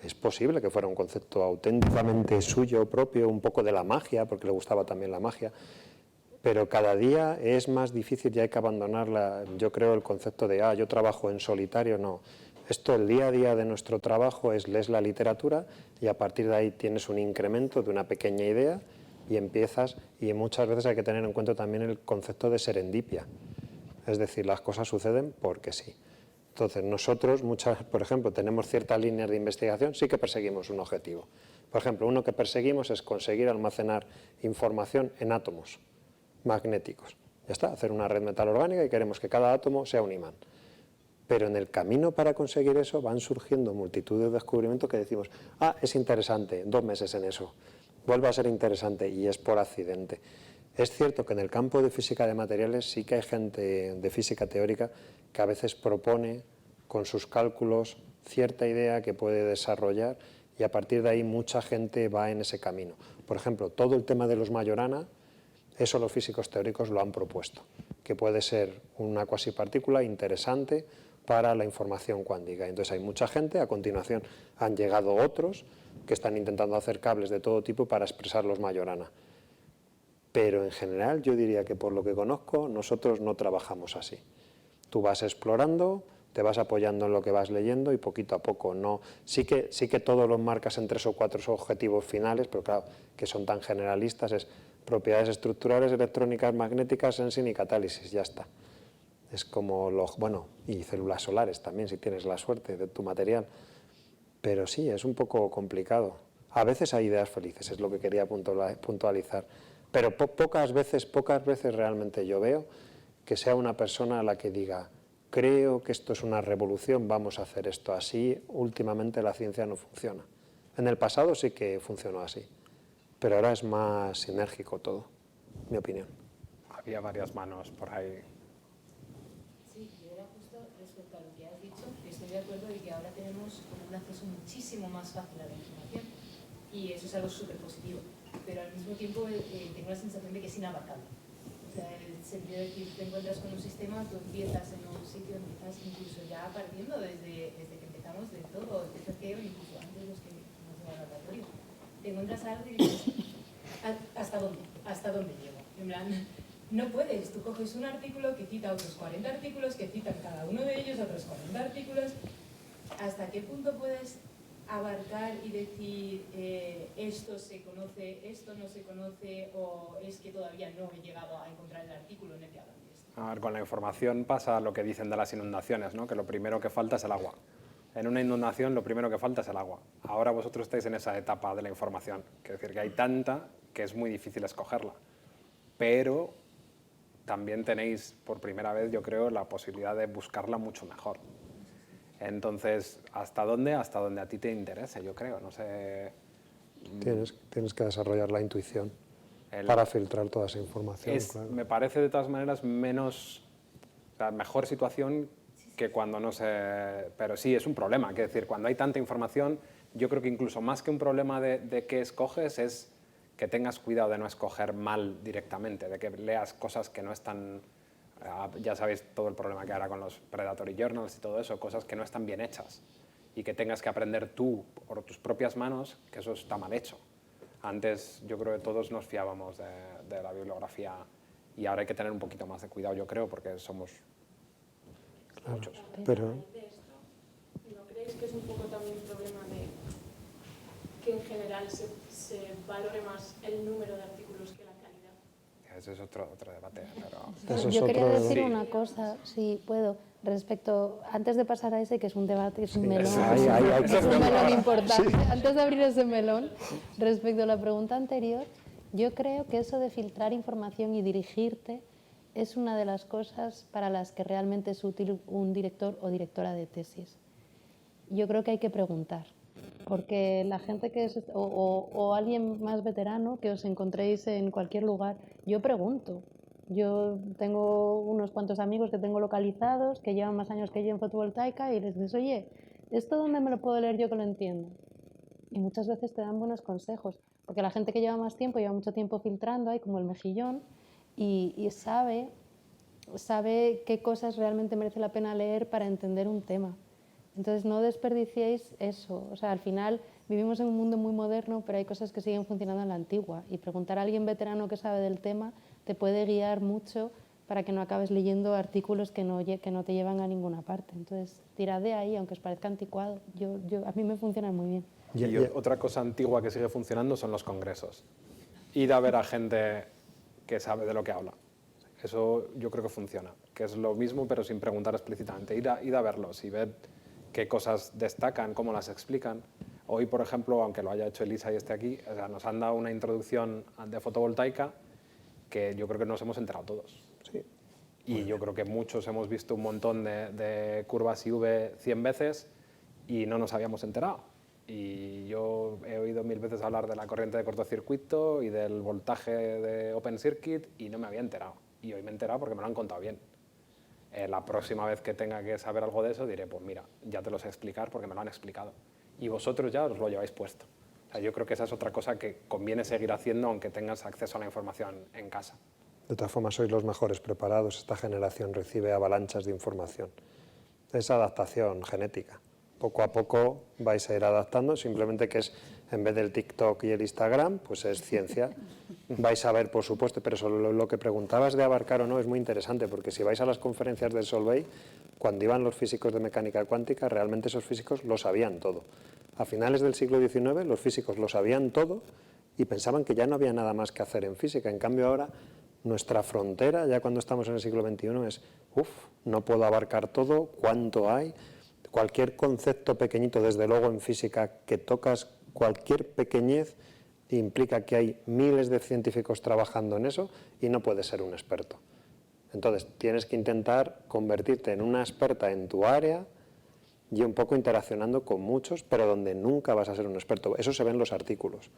es posible que fuera un concepto auténticamente suyo, propio, un poco de la magia, porque le gustaba también la magia, pero cada día es más difícil, ya hay que abandonar, yo creo, el concepto de, yo trabajo en solitario, no. Esto, el día a día de nuestro trabajo es lees la literatura y a partir de ahí tienes un incremento de una pequeña idea y empiezas, y muchas veces hay que tener en cuenta también el concepto de serendipia, es decir, las cosas suceden porque sí. Entonces nosotros, por ejemplo, tenemos ciertas líneas de investigación, sí que perseguimos un objetivo. Por ejemplo, uno que perseguimos es conseguir almacenar información en átomos magnéticos. Ya está, hacer una red metalorgánica y queremos que cada átomo sea un imán. Pero en el camino para conseguir eso van surgiendo multitud de descubrimientos que decimos, es interesante, 2 meses en eso, vuelve a ser interesante y es por accidente. Es cierto que en el campo de física de materiales sí que hay gente de física teórica que a veces propone con sus cálculos cierta idea que puede desarrollar y a partir de ahí mucha gente va en ese camino. Por ejemplo, todo el tema de los Majorana, eso los físicos teóricos lo han propuesto, que puede ser una cuasipartícula interesante para la información cuántica. Entonces hay mucha gente, a continuación han llegado otros que están intentando hacer cables de todo tipo para expresar los Majorana. Pero en general yo diría que por lo que conozco nosotros no trabajamos así. Tú vas explorando, te vas apoyando en lo que vas leyendo y poquito a poco no. Sí que todos los marcas en 3 o 4 objetivos finales, pero claro, que son tan generalistas, es propiedades estructurales, electrónicas, magnéticas, sensing y catálisis, ya está. Es como y células solares también, si tienes la suerte de tu material. Pero sí, es un poco complicado. A veces hay ideas felices, es lo que quería puntualizar. Pero pocas veces realmente yo veo que sea una persona a la que diga, creo que esto es una revolución, vamos a hacer esto así, últimamente la ciencia no funciona. En el pasado sí que funcionó así, pero ahora es más sinérgico todo, mi opinión. Había varias manos por ahí. Sí, yo era justo respecto a lo que has dicho, estoy de acuerdo de que ahora tenemos un acceso muchísimo más fácil a la información y eso es algo súper positivo, pero al mismo tiempo tengo la sensación de que es inabarcable. O sea, el sentido de que te encuentras con un sistema, tú empiezas en un sitio, empiezas incluso ya partiendo desde que empezamos de todo, de GCO, incluso antes de los que nos llevan al laboratorio. Te encuentras algo y dices, ¿hasta dónde? ¿Hasta dónde llego? En plan, no puedes, tú coges un artículo que cita otros 40 artículos, que citan cada uno de ellos otros 40 artículos. ¿Hasta qué punto puedes abarcar y decir esto se conoce, esto no se conoce, o es que todavía no he llegado a encontrar el artículo en el que hablan de esto? A ver, con la información pasa lo que dicen de las inundaciones, ¿no? Que lo primero que falta es el agua. En una inundación lo primero que falta es el agua. Ahora vosotros estáis en esa etapa de la información, es decir, que hay tanta que es muy difícil escogerla. Pero también tenéis por primera vez, yo creo, la posibilidad de buscarla mucho mejor. Entonces, ¿hasta dónde? Hasta donde a ti te interese, yo creo. No sé. Tienes que desarrollar la intuición para filtrar toda esa información. Claro. Me parece de todas maneras la mejor situación que cuando no se... Pero sí, es un problema. Es decir, cuando hay tanta información, yo creo que incluso más que un problema de qué escoges es que tengas cuidado de no escoger mal directamente, de que leas cosas que no están... ya sabéis todo el problema que hay ahora con los predatory journals y todo eso, cosas que no están bien hechas y que tengas que aprender tú por tus propias manos que eso está mal hecho. Antes yo creo que todos nos fiábamos de la bibliografía y ahora hay que tener un poquito más de cuidado, yo creo, porque somos muchos. Pero... ¿No creéis que es un poco también un problema de que en general se valore más el número de artículos que la calidad? Ese es otro debate, pero... Yo quería decir una cosa, si puedo, respecto, antes de pasar a ese, que es un debate, es un melón, es un melón importante, antes de abrir ese melón, respecto a la pregunta anterior, yo creo que eso de filtrar información y dirigirte es una de las cosas para las que realmente es útil un director o directora de tesis. Yo creo que hay que preguntar, porque la gente que es, o alguien más veterano que os encontréis en cualquier lugar, yo pregunto. Yo tengo unos cuantos amigos que tengo localizados, que llevan más años que yo en fotovoltaica, y les dices, oye, ¿esto dónde me lo puedo leer yo que lo entiendo? Y muchas veces te dan buenos consejos, porque la gente que lleva más tiempo, lleva mucho tiempo filtrando, hay como el mejillón, y sabe qué cosas realmente merece la pena leer para entender un tema. Entonces no desperdiciéis eso. O sea, al final vivimos en un mundo muy moderno, pero hay cosas que siguen funcionando en la antigua. Y preguntar a alguien veterano que sabe del tema te puede guiar mucho para que no acabes leyendo artículos que no te llevan a ninguna parte. Entonces, tirad de ahí, aunque os parezca anticuado. A mí me funcionan muy bien. Y otra cosa antigua que sigue funcionando son los congresos. id a ver a gente que sabe de lo que habla. Eso yo creo que funciona, que es lo mismo pero sin preguntar explícitamente. Id a verlos y ved qué cosas destacan, cómo las explican. Hoy, por ejemplo, aunque lo haya hecho Elisa y esté aquí, o sea, nos han dado una introducción de fotovoltaica que yo creo que nos hemos enterado todos. Sí. Y yo creo que muchos hemos visto un montón de curvas IV 100 veces y no nos habíamos enterado. Y yo he oído 1000 veces hablar de la corriente de cortocircuito y del voltaje de open circuit y no me había enterado. Y hoy me he enterado porque me lo han contado bien. La próxima vez que tenga que saber algo de eso diré, pues mira, ya te lo sé explicar porque me lo han explicado. Y vosotros ya os lo lleváis puesto. O sea, yo creo que esa es otra cosa que conviene seguir haciendo aunque tengas acceso a la información en casa. De todas formas, sois los mejores preparados. Esta generación recibe avalanchas de información. Es adaptación genética. Poco a poco vais a ir adaptando, simplemente que es, en vez del TikTok y el Instagram, pues es ciencia. Vais a ver, por supuesto, pero solo lo que preguntabas de abarcar o no es muy interesante, porque si vais a las conferencias del Solvay, cuando iban los físicos de mecánica cuántica, realmente esos físicos lo sabían todo. A finales del siglo XIX, los físicos lo sabían todo y pensaban que ya no había nada más que hacer en física. En cambio, ahora nuestra frontera, ya cuando estamos en el siglo XXI, es, no puedo abarcar todo, ¿cuánto hay? Cualquier concepto pequeñito, desde luego en física, que tocas cualquier pequeñez, implica que hay miles de científicos trabajando en eso y no puedes ser un experto. Entonces, tienes que intentar convertirte en una experta en tu área y un poco interaccionando con muchos, pero donde nunca vas a ser un experto. Eso se ve en los artículos.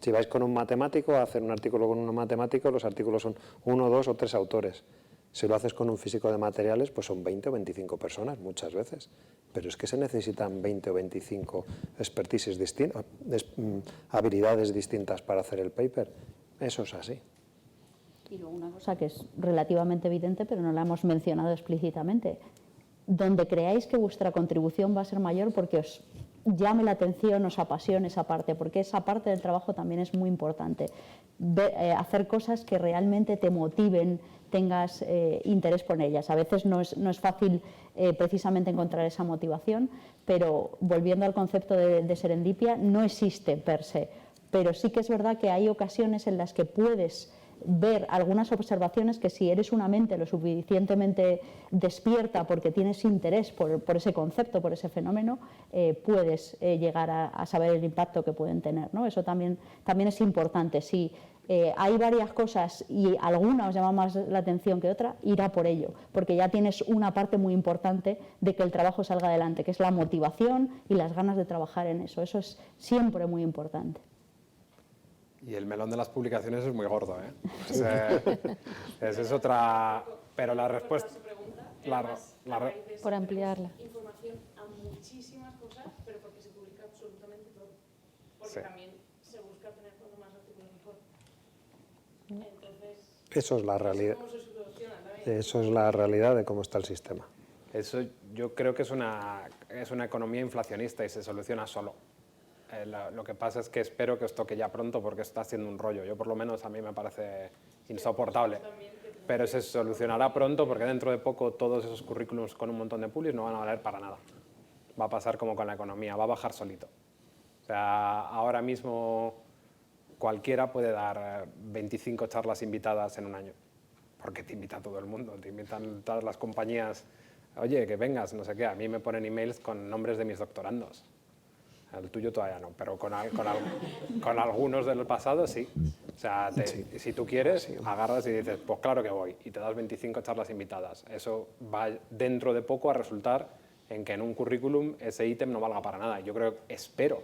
Si vais con un matemático a hacer un artículo con un matemático, los artículos son 1, 2 o 3 autores. Si lo haces con un físico de materiales, pues son 20 o 25 personas muchas veces. Pero es que se necesitan 20 o 25 expertises distintas, habilidades distintas para hacer el paper. Eso es así. Y luego una cosa que es relativamente evidente, pero no la hemos mencionado explícitamente. Donde creáis que vuestra contribución va a ser mayor porque os llame la atención, os apasione esa parte, porque esa parte del trabajo también es muy importante. Hacer cosas que realmente te motiven, tengas interés por ellas. A veces no es fácil precisamente encontrar esa motivación, pero volviendo al concepto de serendipia, no existe per se, pero sí que es verdad que hay ocasiones en las que puedes ver algunas observaciones que si eres una mente lo suficientemente despierta porque tienes interés por ese concepto, por ese fenómeno, puedes llegar a saber el impacto que pueden tener, ¿no? Eso también es importante. Si hay varias cosas y alguna os llama más la atención que otra, irá por ello, porque ya tienes una parte muy importante de que el trabajo salga adelante, que es la motivación y las ganas de trabajar en eso. Eso es siempre muy importante. Y el melón de las publicaciones es muy gordo, ¿eh? Esa es otra... Pero la respuesta... Por ampliarla. Información a muchísimas cosas, pero porque se publica absolutamente todo. Porque Sí. también se busca tener cuanto más artículos mejor. Entonces, Eso es la realidad. ¿cómo se soluciona también? Eso es la realidad de cómo está el sistema. Eso yo creo que es una economía inflacionista y se soluciona solo. Lo que pasa es que espero que os toque ya pronto porque está siendo un rollo. Yo por lo menos a mí me parece insoportable. Pero se solucionará pronto porque dentro de poco todos esos currículums con un montón de publis no van a valer para nada. Va a pasar como con la economía, va a bajar solito. O sea, ahora mismo cualquiera puede dar 25 charlas invitadas en un año. Porque te invita todo el mundo, te invitan todas las compañías. Oye, que vengas, no sé qué. A mí me ponen emails con nombres de mis doctorandos. El tuyo todavía no, pero con algunos del pasado sí. O sea, si tú quieres, agarras y dices, pues claro que voy, y te das 25 charlas invitadas. Eso va dentro de poco a resultar en que en un currículum ese ítem no valga para nada. Yo espero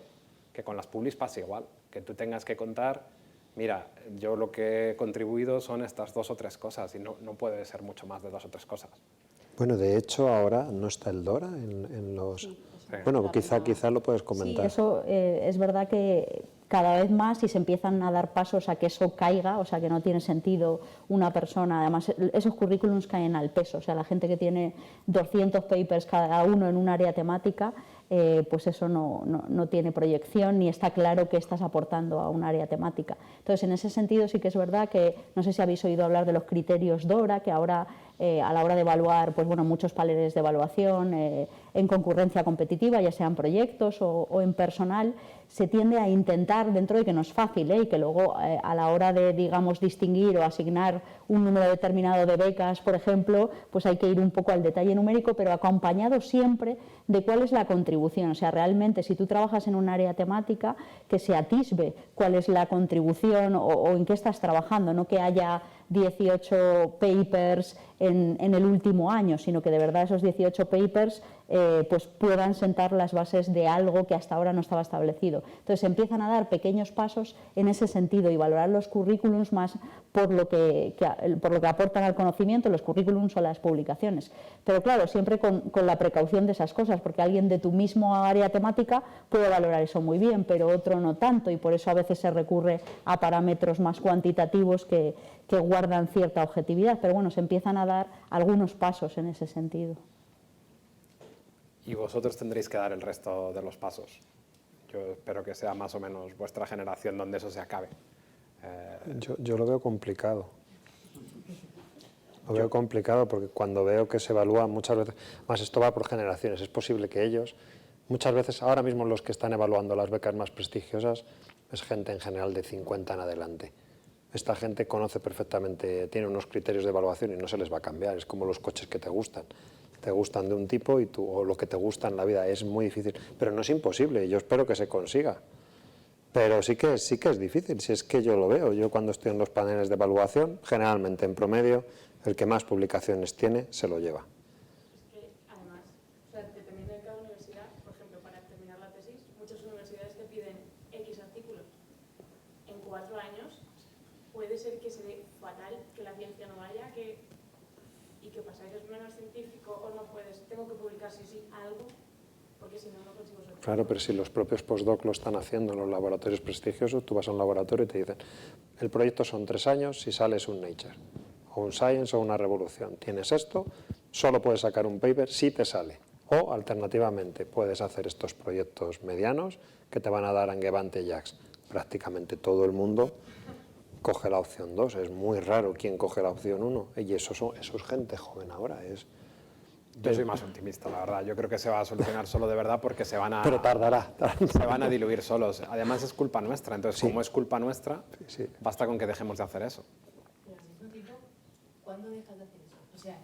que con las publis pase igual, que tú tengas que contar, mira, yo lo que he contribuido son estas 2 o 3 cosas, y no puede ser mucho más de 2 o 3 cosas. Bueno, de hecho, ahora no está el DORA en los... Sí. Bueno, quizá lo puedes comentar. Sí, eso es verdad que cada vez más y se empiezan a dar pasos a que eso caiga, o sea, que no tiene sentido una persona, además esos currículums caen al peso, o sea, la gente que tiene 200 papers cada uno en un área temática, pues eso no tiene proyección ni está claro qué estás aportando a un área temática. Entonces, en ese sentido sí que es verdad que, no sé si habéis oído hablar de los criterios DORA, que ahora a la hora de evaluar pues, bueno, muchos paneles de evaluación en concurrencia competitiva, ya sean proyectos o en personal, se tiende a intentar, dentro de que no es fácil y que luego a la hora de, digamos, distinguir o asignar un número determinado de becas, por ejemplo, pues hay que ir un poco al detalle numérico, pero acompañado siempre de cuál es la contribución. O sea, realmente si tú trabajas en un área temática, que se atisbe cuál es la contribución o en qué estás trabajando, no que haya 18 papers en el último año, sino que de verdad esos 18 papers pues puedan sentar las bases de algo que hasta ahora no estaba establecido. Entonces empiezan a dar pequeños pasos en ese sentido y valorar los currículums más por lo que aportan al conocimiento, los currículums o las publicaciones. Pero claro, siempre con la precaución de esas cosas, porque alguien de tu mismo área temática puede valorar eso muy bien, pero otro no tanto, y por eso a veces se recurre a parámetros más cuantitativos que guardan cierta objetividad. Pero bueno, se empiezan a dar algunos pasos en ese sentido. Y vosotros tendréis que dar el resto de los pasos. Yo espero que sea más o menos vuestra generación donde eso se acabe. Yo lo veo complicado. Lo veo complicado porque cuando veo que se evalúa muchas veces, más esto va por generaciones, es posible que ellos, muchas veces ahora mismo los que están evaluando las becas más prestigiosas es gente en general de 50 en adelante. Esta gente conoce perfectamente, tiene unos criterios de evaluación y no se les va a cambiar, es como los coches que te gustan de un tipo y o lo que te gusta en la vida, es muy difícil, pero no es imposible, yo espero que se consiga. Pero sí que es difícil, si es que yo lo veo. Yo cuando estoy en los paneles de evaluación, generalmente en promedio, el que más publicaciones tiene se lo lleva. Es que además, o sea, dependiendo de cada universidad, por ejemplo, para terminar la tesis, muchas universidades te piden X artículos. En 4 años puede ser que se dé fatal, que la ciencia no vaya, y que pasa, eres menos científico o no puedes, tengo que publicar sí o sí algo, porque si no, no consigo ser. Claro, pero si los propios postdoc lo están haciendo en los laboratorios prestigiosos, tú vas a un laboratorio y te dicen, el proyecto son 3 años, si sales un Nature, o un Science o una Revolución. Tienes esto, solo puedes sacar un paper si te sale. O, alternativamente, puedes hacer estos proyectos medianos que te van a dar Angevante y Ajax. Prácticamente todo el mundo coge la opción 2, es muy raro quien coge la opción 1, y eso es gente joven ahora. Yo soy más optimista, la verdad. Yo creo que se va a solucionar solo de verdad porque se van a... Pero tardará. Se van a diluir solos. Además es culpa nuestra, entonces Sí. como es culpa nuestra, Sí. basta con que dejemos de hacer eso. Pero al mismo tiempo, ¿cuándo dejas de hacer eso? O sea,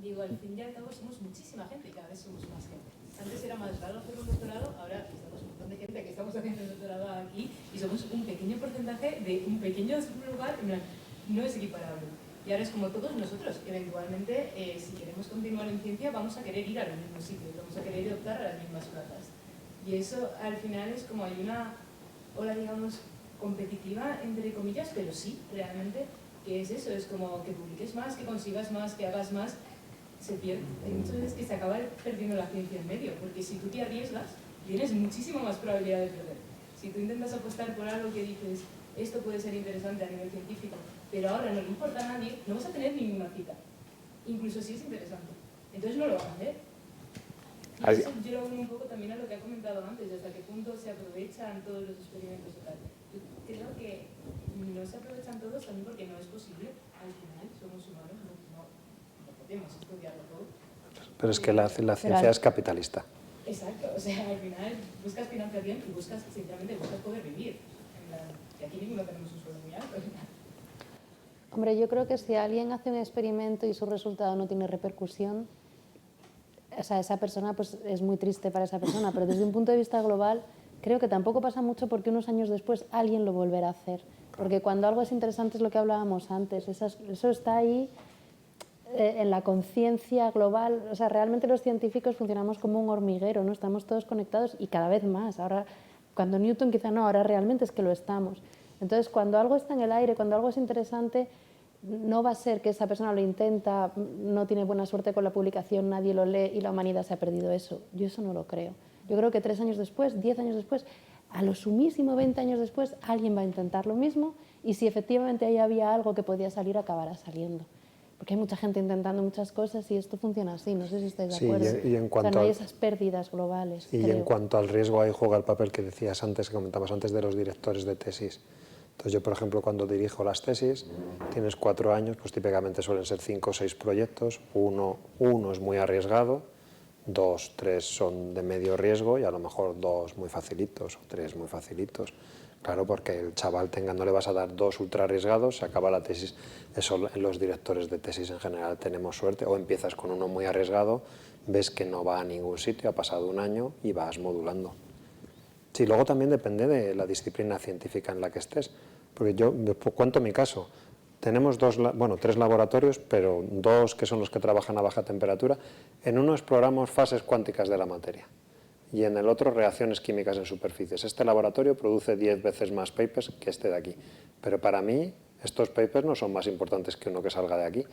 digo, al fin y al cabo somos muchísima gente y cada vez somos más gente. Antes era más raro hacer un doctorado, ahora estamos un montón de gente que estamos haciendo el doctorado aquí y somos un pequeño porcentaje de un pequeño lugar, en plan, no es equiparable. Y ahora es como todos nosotros, eventualmente, si queremos continuar en ciencia, vamos a querer ir a los mismos sitios, vamos a querer optar a las mismas plazas. Y eso al final es como hay una ola, digamos, competitiva, entre comillas, pero sí, realmente, que es eso, es como que publiques más, que consigas más, que hagas más, se pierde. Hay muchas veces que se acaba perdiendo la ciencia en medio, porque si tú te arriesgas, tienes muchísima más probabilidad de perder. Si tú intentas apostar por algo que dices, esto puede ser interesante a nivel científico, pero ahora no le importa a nadie, no vas a tener ninguna cita, incluso si es interesante. Entonces no lo vas a hacer. Y eso yo lo uno un poco también a lo que ha comentado antes, de hasta qué punto se aprovechan todos los experimentos y tal. Yo creo que no se aprovechan todos también porque no es posible. Al final somos humanos, no podemos estudiarlo todo. Pero es que la ciencia es capitalista. Exacto, o sea, al final buscas financiación y buscas, sinceramente, buscas poder vivir. Y aquí ninguno tenemos un sueldo muy alto. Hombre, yo creo que si alguien hace un experimento y su resultado no tiene repercusión, o sea, esa persona pues es muy triste para esa persona, pero desde un punto de vista global creo que tampoco pasa mucho porque unos años después alguien lo volverá a hacer. Porque cuando algo es interesante es lo que hablábamos antes, eso está ahí en la conciencia global. O sea, realmente los científicos funcionamos como un hormiguero, ¿no? Estamos todos conectados y cada vez más. Ahora, cuando Newton quizá no, ahora realmente es que lo estamos. Entonces, cuando algo está en el aire, cuando algo es interesante, no va a ser que esa persona lo intenta, no tiene buena suerte con la publicación, nadie lo lee y la humanidad se ha perdido eso. Yo eso no lo creo. Yo creo que 3 años después, 10 años después, a lo sumísimo 20 años después, alguien va a intentar lo mismo y si efectivamente ahí había algo que podía salir, acabará saliendo. Porque hay mucha gente intentando muchas cosas y esto funciona así, no sé si estáis de acuerdo. Y en cuanto no hay esas pérdidas globales. Y creo. en cuanto al riesgo, ahí juega el papel que decías antes, que comentabas antes de los directores de tesis. Entonces yo, por ejemplo, cuando dirijo las tesis, tienes 4 años, pues típicamente suelen ser 5 o 6 proyectos, uno es muy arriesgado, 2, 3 son de medio riesgo y a lo mejor 2 muy facilitos o 3 muy facilitos. Claro, porque el chaval no le vas a dar 2 ultra arriesgados, se acaba la tesis. Eso los directores de tesis en general tenemos suerte, o empiezas con uno muy arriesgado, ves que no va a ningún sitio, ha pasado un año y vas modulando. Sí, luego también depende de la disciplina científica en la que estés, porque yo cuento mi caso. Tenemos 3 laboratorios, pero 2 que son los que trabajan a baja temperatura. En uno exploramos fases cuánticas de la materia y en el otro reacciones químicas en superficies. Este laboratorio produce 10 veces más papers que este de aquí, pero para mí estos papers no son más importantes que uno que salga de aquí.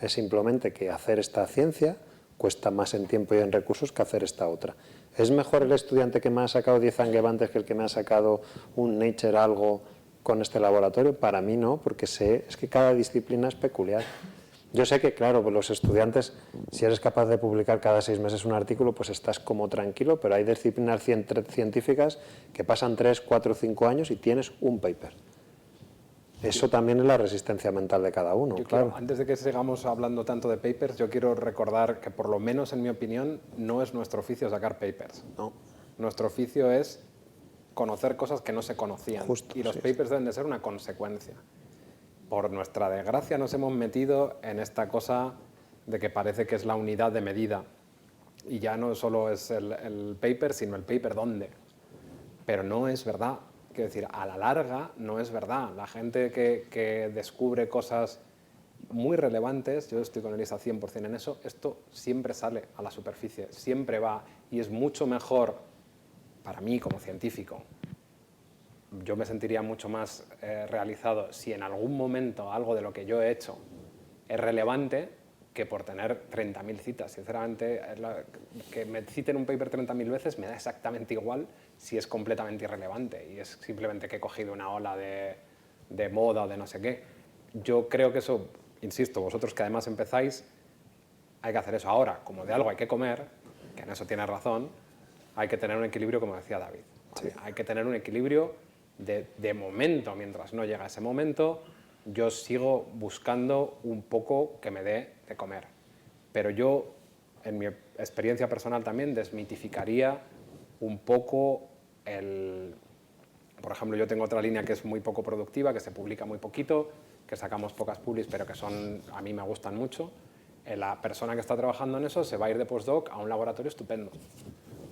Es simplemente que hacer esta ciencia cuesta más en tiempo y en recursos que hacer esta otra. ¿Es mejor el estudiante que me ha sacado 10 Angevantes que el que me ha sacado un Nature algo con este laboratorio? Para mí no, porque es que cada disciplina es peculiar. Yo sé que, claro, pues los estudiantes, si eres capaz de publicar cada 6 meses un artículo, pues estás como tranquilo, pero hay disciplinas científicas que pasan 3, 4, 5 años y tienes un paper. Eso también es la resistencia mental de cada uno, claro. Antes de que sigamos hablando tanto de papers, yo quiero recordar que, por lo menos en mi opinión, no es nuestro oficio sacar papers. No. Nuestro oficio es conocer cosas que no se conocían. Justo, y los sí, papers deben de ser una consecuencia. Por nuestra desgracia nos hemos metido en esta cosa de que parece que es la unidad de medida. Y ya no solo es el paper, sino el paper dónde. Pero no es verdad. Quiero decir, a la larga no es verdad. La gente que descubre cosas muy relevantes, yo estoy con Elisa 100% en eso, esto siempre sale a la superficie, siempre va, y es mucho mejor para mí como científico. Yo me sentiría mucho más realizado si en algún momento algo de lo que yo he hecho es relevante que por tener 30.000 citas. Sinceramente, que me citen un paper 30.000 veces me da exactamente igual si es completamente irrelevante y es simplemente que he cogido una ola de moda o de no sé qué. Yo creo que eso, insisto, vosotros que además empezáis, hay que hacer eso. Ahora, como de algo hay que comer, que en eso tienes razón, hay que tener un equilibrio, como decía David. ¿Vale? Sí. Hay que tener un equilibrio de momento, mientras no llega ese momento, yo sigo buscando un poco que me dé de comer. Pero yo, en mi experiencia personal también, desmitificaría un poco por ejemplo, yo tengo otra línea que es muy poco productiva, que se publica muy poquito, que sacamos pocas publis, pero que a mí me gustan mucho. La persona que está trabajando en eso se va a ir de postdoc a un laboratorio estupendo.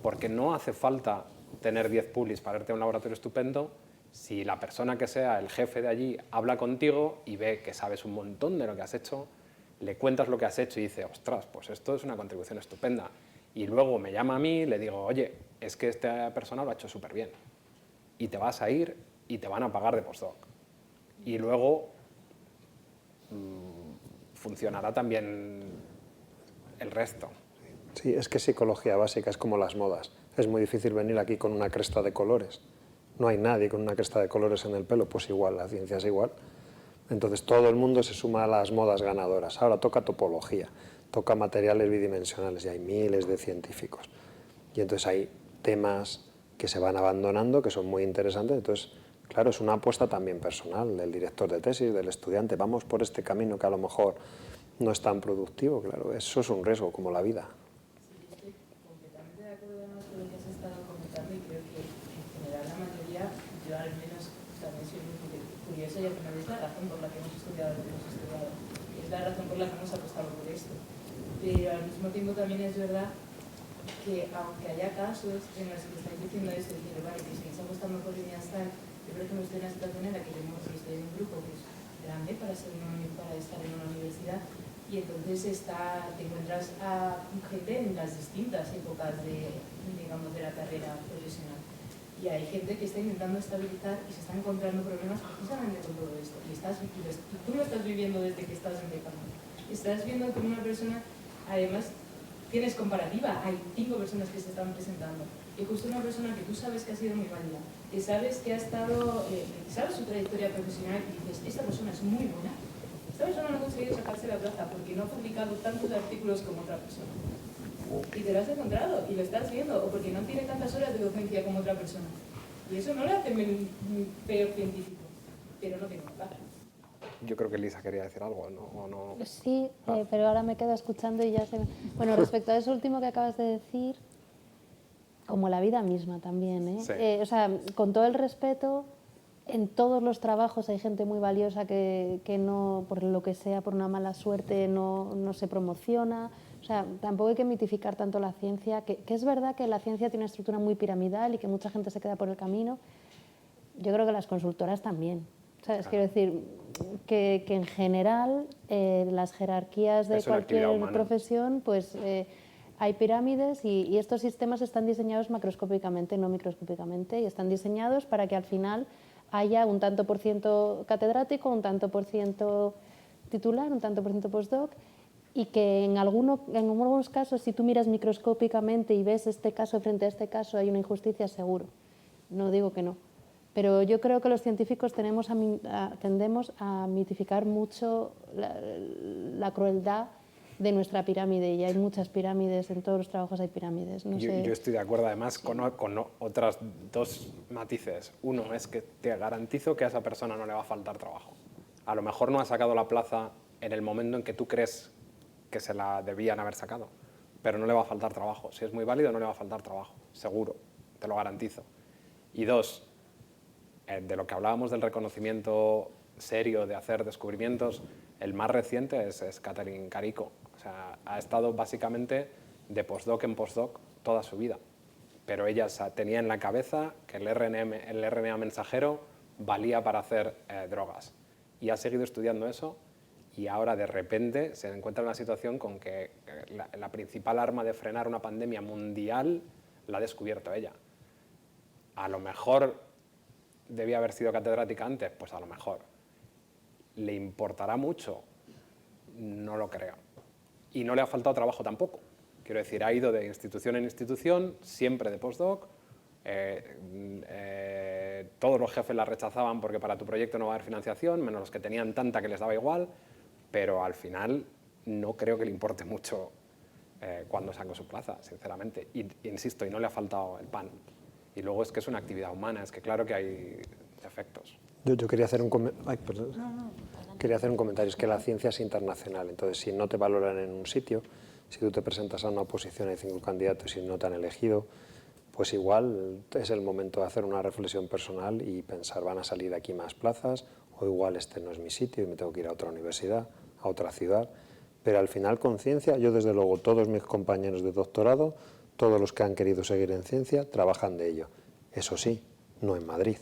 Porque no hace falta tener 10 publis para irte a un laboratorio estupendo si la persona que sea el jefe de allí habla contigo y ve que sabes un montón de lo que has hecho, le cuentas lo que has hecho y dice, ostras, pues esto es una contribución estupenda. Y luego me llama a mí y le digo, oye, es que esta persona lo ha hecho súper bien. Y te vas a ir y te van a pagar de postdoc. Y luego funcionará también el resto. Sí, es que psicología básica es como las modas. Es muy difícil venir aquí con una cresta de colores. No hay nadie con una cresta de colores en el pelo, pues igual, la ciencia es igual. Entonces todo el mundo se suma a las modas ganadoras. Ahora toca topología, toca materiales bidimensionales y hay miles de científicos. Y entonces hay temas que se van abandonando, que son muy interesantes. Entonces, claro, es una apuesta también personal del director de tesis, del estudiante. Vamos por este camino que a lo mejor no es tan productivo, claro. Eso es un riesgo, como la vida. Sí, estoy completamente de acuerdo además con lo que has estado comentando y creo que en general la mayoría, yo al menos también soy muy curiosa y al final es la razón por la que hemos estudiado lo que hemos estudiado. Es la razón por la que hemos apostado por esto. Pero al mismo tiempo también es verdad que aunque haya casos en los que estáis diciendo esto, diciendo, vale, que seguís apostando por líneas tal, yo por ejemplo estoy en una situación en la que estoy en un grupo que es grande para estar en una universidad y entonces te encuentras a gente en las distintas épocas de la carrera profesional. Y hay gente que está intentando estabilizar y se está encontrando problemas precisamente con todo esto. Y tú lo estás viviendo desde que estás empezando. Estás viendo como una persona, además, tienes comparativa, hay 5 personas que se están presentando. Y justo una persona que tú sabes que ha sido muy válida, que sabes que ha estado, sabes su trayectoria profesional y dices, esta persona es muy buena. Esta persona no ha conseguido sacarse la plaza porque no ha publicado tantos artículos como otra persona. Y te lo has encontrado y lo estás viendo, o porque no tiene tantas horas de docencia como otra persona. Y eso no le hace peor científico. pero no tengo plaza. Yo creo que Lisa quería decir algo, ¿no? ¿O no? Sí, pero ahora me quedo escuchando y ya se me... Bueno, respecto a eso último que acabas de decir, como la vida misma también, ¿eh? Sí. O sea, con todo el respeto, en todos los trabajos hay gente muy valiosa que no, por lo que sea, por una mala suerte, no se promociona. O sea, tampoco hay que mitificar tanto la ciencia, que es verdad que la ciencia tiene una estructura muy piramidal y que mucha gente se queda por el camino. Yo creo que las consultoras también. ¿Sabes? Quiero decir que en general las jerarquías de cualquier profesión, pues hay pirámides y estos sistemas están diseñados macroscópicamente, no microscópicamente, y están diseñados para que al final haya un tanto por ciento catedrático, un tanto por ciento titular, un tanto por ciento postdoc, y que en algunos casos, si tú miras microscópicamente y ves este caso frente a este caso, hay una injusticia seguro. No digo que no. Pero yo creo que los científicos tendemos a mitificar mucho la crueldad de nuestra pirámide, y hay muchas pirámides, en todos los trabajos hay pirámides. No sé. Yo estoy de acuerdo además con otras dos matices. Uno es que te garantizo que a esa persona no le va a faltar trabajo. A lo mejor no ha sacado la plaza en el momento en que tú crees que se la debían haber sacado, pero no le va a faltar trabajo. Si es muy válido, no le va a faltar trabajo, seguro, te lo garantizo. Y dos, de lo que hablábamos del reconocimiento serio, de hacer descubrimientos, el más reciente es Catherine Carico. O sea, ha estado básicamente de postdoc en postdoc toda su vida, pero ella tenía en la cabeza que el RNA mensajero valía para hacer drogas, y ha seguido estudiando eso, y ahora de repente se encuentra en una situación con que la principal arma de frenar una pandemia mundial la ha descubierto ella. A lo mejor debía haber sido catedrática antes, pues a lo mejor. ¿Le importará mucho? No lo creo. Y no le ha faltado trabajo tampoco. Quiero decir, ha ido de institución en institución, siempre de postdoc. Todos los jefes la rechazaban porque para tu proyecto no va a haber financiación, menos los que tenían tanta que les daba igual, pero al final no creo que le importe mucho cuando sacó su plaza, sinceramente. Insisto, y no le ha faltado el pan. Y luego es que es una actividad humana, es que claro que hay efectos. Yo quería hacer un quería hacer un comentario, es que la ciencia es internacional, entonces si no te valoran en un sitio, si tú te presentas a una oposición, hay 5 candidatos y no te han elegido, pues igual es el momento de hacer una reflexión personal y pensar, van a salir aquí más plazas, o igual este no es mi sitio y me tengo que ir a otra universidad, a otra ciudad, pero al final con ciencia, yo desde luego todos mis compañeros de doctorado, todos los que han querido seguir en ciencia trabajan de ello. Eso sí, no en Madrid.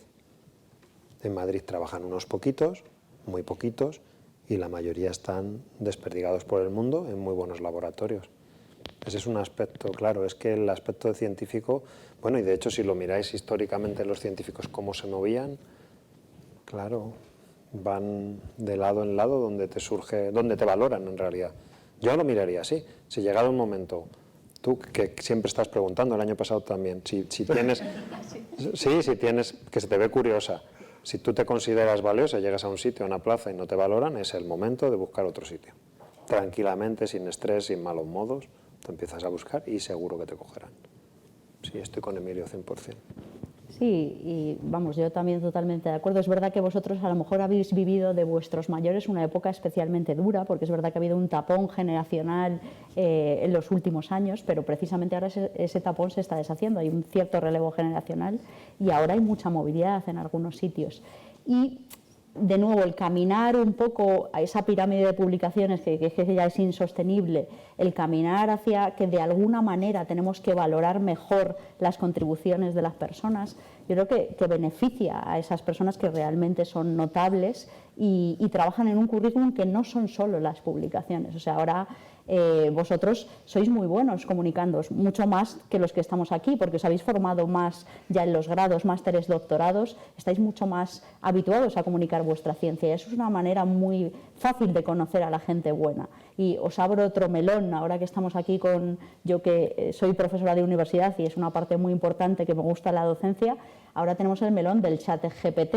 En Madrid trabajan unos poquitos, muy poquitos, y la mayoría están desperdigados por el mundo en muy buenos laboratorios. Ese es un aspecto, claro, es que el aspecto científico, bueno, y de hecho si lo miráis históricamente los científicos cómo se movían, claro, van de lado en lado donde te valoran en realidad. Yo lo miraría así, si llegado un momento... Tú, que siempre estás preguntando, el año pasado también, si tienes, si tienes, que se te ve curiosa, si tú te consideras valiosa, llegas a un sitio, a una plaza y no te valoran, es el momento de buscar otro sitio. Tranquilamente, sin estrés, sin malos modos, te empiezas a buscar y seguro que te cogerán. Sí, estoy con Emilio 100%. Sí, y vamos, yo también totalmente de acuerdo. Es verdad que vosotros a lo mejor habéis vivido de vuestros mayores una época especialmente dura, porque es verdad que ha habido un tapón generacional en los últimos años, pero precisamente ahora ese tapón se está deshaciendo, hay un cierto relevo generacional y ahora hay mucha movilidad en algunos sitios. Y de nuevo, el caminar un poco a esa pirámide de publicaciones que ya es insostenible, el caminar hacia que de alguna manera tenemos que valorar mejor las contribuciones de las personas, yo creo que beneficia a esas personas que realmente son notables y trabajan en un currículum que no son solo las publicaciones. O sea, ahora vosotros sois muy buenos comunicándoos, mucho más que los que estamos aquí, porque os habéis formado más ya en los grados, másteres, doctorados, estáis mucho más habituados a comunicar vuestra ciencia y eso es una manera muy fácil de conocer a la gente buena. Y os abro otro melón, ahora que estamos aquí con yo que soy profesora de universidad y es una parte muy importante que me gusta la docencia, ahora tenemos el melón del chat GPT,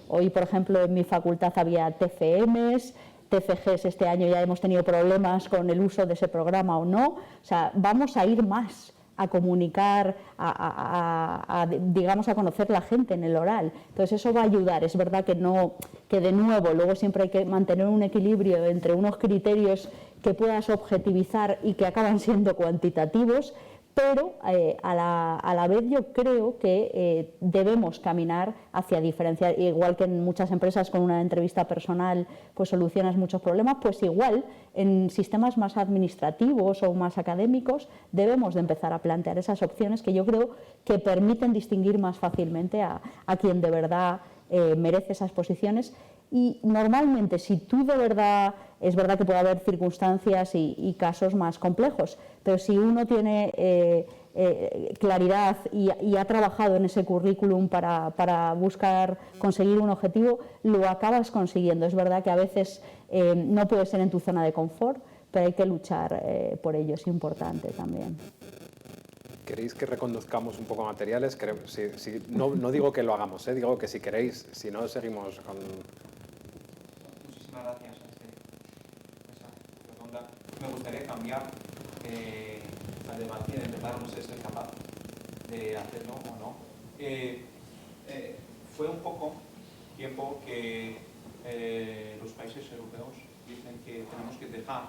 hoy por ejemplo en mi facultad había TFMs, TFGs, este año ya hemos tenido problemas con el uso de ese programa o no, o sea, vamos a ir más a comunicar, digamos, a conocer la gente en el oral. Entonces eso va a ayudar. Es verdad que de nuevo, luego siempre hay que mantener un equilibrio entre unos criterios que puedas objetivizar y que acaban siendo cuantitativos, pero a la vez yo creo que debemos caminar hacia diferenciar, igual que en muchas empresas con una entrevista personal pues solucionas muchos problemas, pues igual en sistemas más administrativos o más académicos debemos de empezar a plantear esas opciones que yo creo que permiten distinguir más fácilmente a quien de verdad merece esas posiciones. Y normalmente, si tú de verdad, es verdad que puede haber circunstancias y casos más complejos, pero si uno tiene claridad y ha trabajado en ese currículum para buscar conseguir un objetivo, lo acabas consiguiendo. Es verdad que a veces no puedes ser en tu zona de confort, pero hay que luchar por ello, es importante también. ¿Queréis que reconduzcamos un poco a materiales? No digo que lo hagamos, digo que si queréis, si no, seguimos con... Muchísimas gracias a esa pregunta. Me gustaría cambiar al debate de empezar, no sé si soy capaz de hacerlo o no. Fue un poco tiempo que los países europeos dicen que tenemos que dejar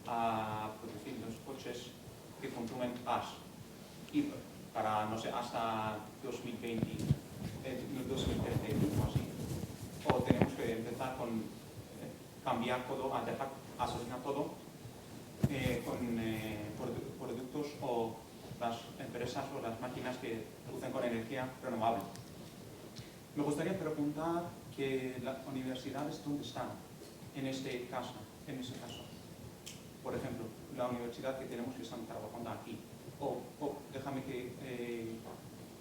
a producir los coches que consumen gas. Y para, no sé, hasta 2020, 2030 o así. O tenemos que empezar con cambiar todo, a dejar asociar todo con productos o las empresas o las máquinas que producen con energía renovable. Me gustaría preguntar que las universidades, ¿dónde están en este caso? Por ejemplo, la universidad que tenemos que estar trabajando aquí. O déjame que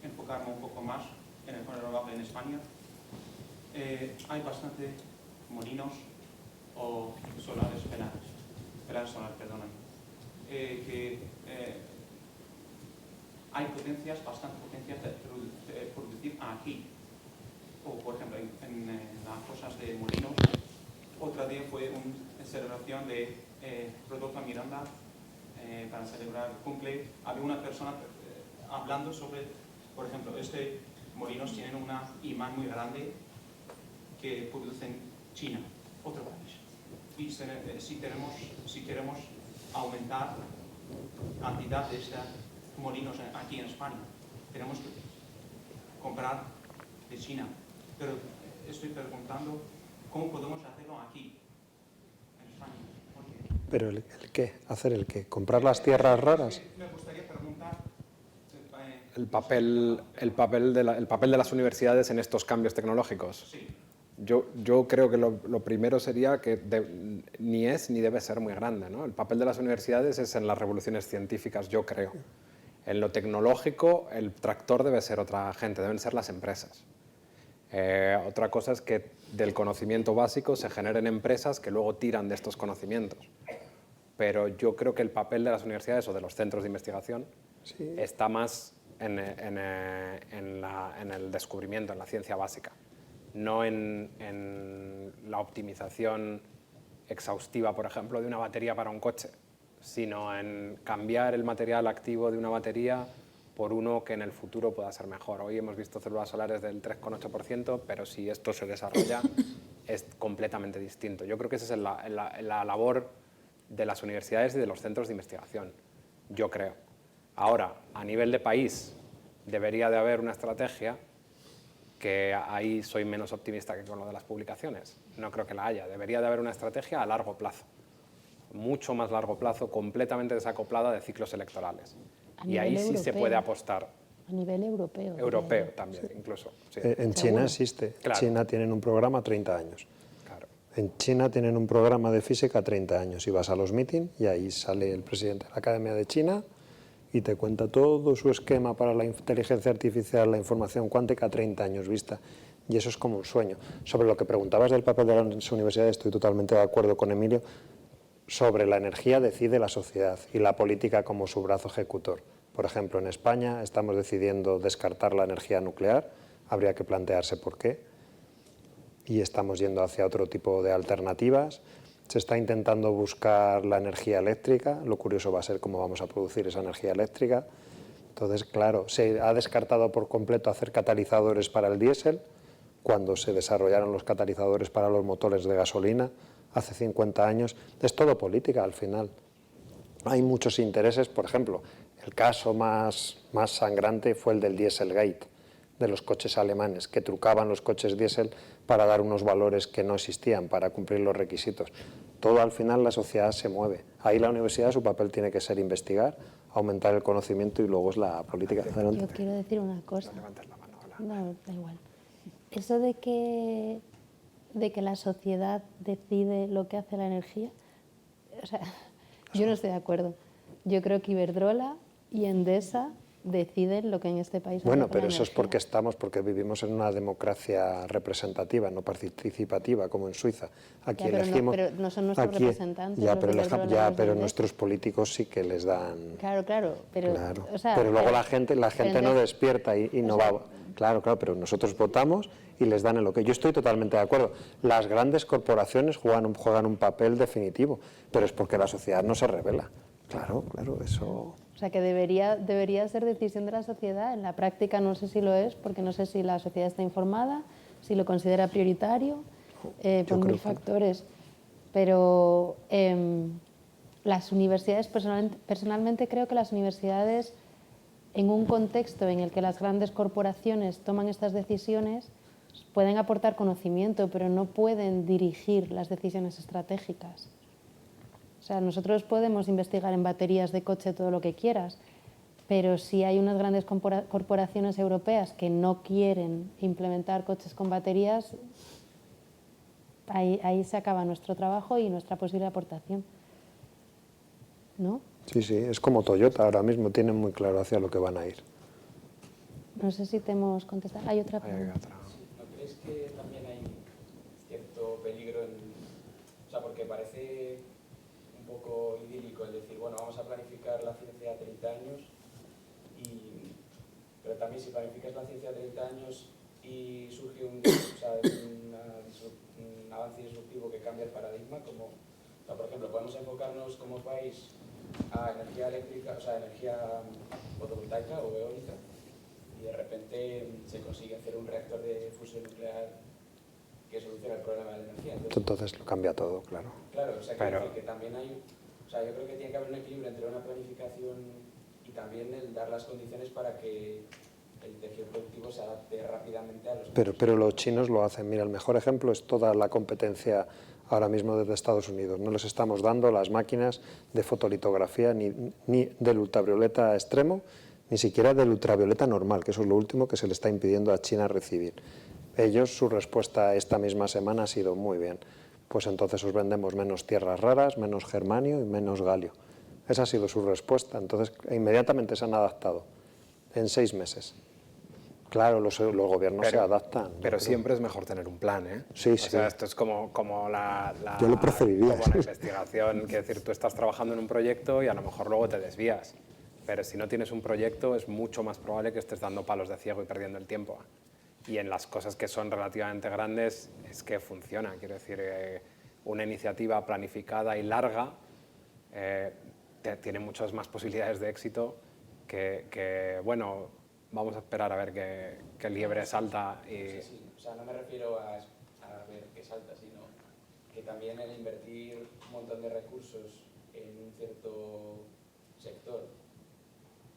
enfocarme un poco más en el renovable en España. Hay bastante molinos o solares pelares solares, perdóname, que hay bastante potencias de producir aquí. O, por ejemplo, en las cosas de molinos, otro día fue una celebración de Rodolfo Miranda para celebrar el cumple. Había una persona hablando sobre, por ejemplo, molinos tienen una imán muy grande que producen China, otro país. Y si queremos aumentar la cantidad de estos molinos aquí en España, tenemos que comprar de China. Pero estoy preguntando cómo podemos hacerlo aquí, en España. ¿Pero el qué? ¿Hacer el qué? ¿Comprar las tierras raras? Me gustaría preguntar... El papel de las universidades en estos cambios tecnológicos. Sí. Yo creo que lo primero sería que ni es ni debe ser muy grande, ¿no? El papel de las universidades es en las revoluciones científicas, yo creo. En lo tecnológico, el tractor debe ser otra gente, deben ser las empresas. Otra cosa es que del conocimiento básico se generen empresas que luego tiran de estos conocimientos. Pero yo creo que el papel de las universidades o de los centros de investigación está más en el descubrimiento, en la ciencia básica, no en la optimización exhaustiva, por ejemplo, de una batería para un coche, sino en cambiar el material activo de una batería por uno que en el futuro pueda ser mejor. Hoy hemos visto células solares del 3,8%, pero si esto se desarrolla es completamente distinto. Yo creo que esa es la labor de las universidades y de los centros de investigación, yo creo. Ahora, a nivel de país, debería de haber una estrategia que ahí soy menos optimista que con lo de las publicaciones. No creo que la haya. Debería de haber una estrategia a largo plazo, mucho más largo plazo, completamente desacoplada de ciclos electorales. Y ahí sí se puede apostar. A nivel europeo. Europeo también, incluso. Sí. En China existe. Claro. China tienen un programa 30 años. Claro. En China tienen un programa de física 30 años y vas a los mítines y ahí sale el presidente de la Academia de China y te cuenta todo su esquema para la inteligencia artificial, la información cuántica, 30 años vista. Y eso es como un sueño. Sobre lo que preguntabas del papel de las universidades, estoy totalmente de acuerdo con Emilio. Sobre la energía decide la sociedad y la política como su brazo ejecutor. Por ejemplo, en España estamos decidiendo descartar la energía nuclear, habría que plantearse por qué, y estamos yendo hacia otro tipo de alternativas. Se está intentando buscar la energía eléctrica, lo curioso va a ser cómo vamos a producir esa energía eléctrica. Entonces, claro, se ha descartado por completo hacer catalizadores para el diésel cuando se desarrollaron los catalizadores para los motores de gasolina hace 50 años. Es todo política al final. Hay muchos intereses, por ejemplo, el caso más sangrante fue el del Dieselgate, de los coches alemanes, que trucaban los coches diésel para dar unos valores que no existían, para cumplir los requisitos. Todo al final la sociedad se mueve. Ahí la universidad, su papel tiene que ser investigar, aumentar el conocimiento y luego es la política. Adelante. Yo quiero decir una cosa. No, da igual. Eso de que la sociedad decide lo que hace la energía, o sea, yo no estoy de acuerdo. Yo creo que Iberdrola y Endesa deciden lo que en este país. Bueno, pero eso es porque vivimos en una democracia representativa, no participativa, como en Suiza. Aquí ya, pero elegimos. pero no son nuestros representantes. Pero nuestros políticos sí que les dan. Claro, pero. Claro. O sea, pero luego la gente no despierta y no va. Claro, pero nosotros votamos y les dan el ok. Yo estoy totalmente de acuerdo. Las grandes corporaciones juegan un papel definitivo, pero es porque la sociedad no se revela. Claro, eso. O sea, que debería ser decisión de la sociedad. En la práctica no sé si lo es, porque no sé si la sociedad está informada, si lo considera prioritario, por mil factores. Pero las universidades, personalmente creo que las universidades, en un contexto en el que las grandes corporaciones toman estas decisiones, pueden aportar conocimiento, pero no pueden dirigir las decisiones estratégicas. O sea, nosotros podemos investigar en baterías de coche todo lo que quieras, pero si hay unas grandes corporaciones europeas que no quieren implementar coches con baterías, ahí se acaba nuestro trabajo y nuestra posible aportación, ¿no? Sí, es como Toyota ahora mismo, tienen muy claro hacia lo que van a ir. No sé si te hemos contestado. Hay otra pregunta. ¿No crees que también hay cierto peligro o sea, porque parece un poco idílico el decir, bueno, vamos a planificar la ciencia a 30 años, pero también si planificas la ciencia a 30 años y surge un avance disruptivo que cambia el paradigma, como, o sea, por ejemplo, podemos enfocarnos como país a energía eléctrica, o sea, energía fotovoltaica o eólica, y de repente se consigue hacer un reactor de fusión nuclear que soluciona el problema de la energía. Entonces lo cambia todo, claro. Claro, o sea, que también hay, o sea, yo creo que tiene que haber un equilibrio entre una planificación y también el dar las condiciones para que el tejido productivo se adapte rápidamente a los... Pero los chinos lo hacen. Mira, el mejor ejemplo es toda la competencia ahora mismo desde Estados Unidos. No les estamos dando las máquinas de fotolitografía ni del ultravioleta extremo, ni siquiera del ultravioleta normal, que eso es lo último que se le está impidiendo a China recibir. Ellos, su respuesta esta misma semana ha sido muy bien. Pues entonces os vendemos menos tierras raras, menos germanio y menos galio. Esa ha sido su respuesta. Entonces, inmediatamente se han adaptado, en 6 meses. Claro, los gobiernos se adaptan. Pero siempre es mejor tener un plan, ¿eh? Sí. O sea, esto es como la Yo lo preferiría. Como la investigación, quiero decir, tú estás trabajando en un proyecto y a lo mejor luego te desvías. Pero si no tienes un proyecto es mucho más probable que estés dando palos de ciego y perdiendo el tiempo. Y en las cosas que son relativamente grandes es que funciona. Quiero decir, una iniciativa planificada y larga tiene muchas más posibilidades de éxito que bueno, vamos a esperar a ver que el liebre salta. Y... Sí. O sea, no me refiero a ver qué salta, sino que también el invertir un montón de recursos en un cierto sector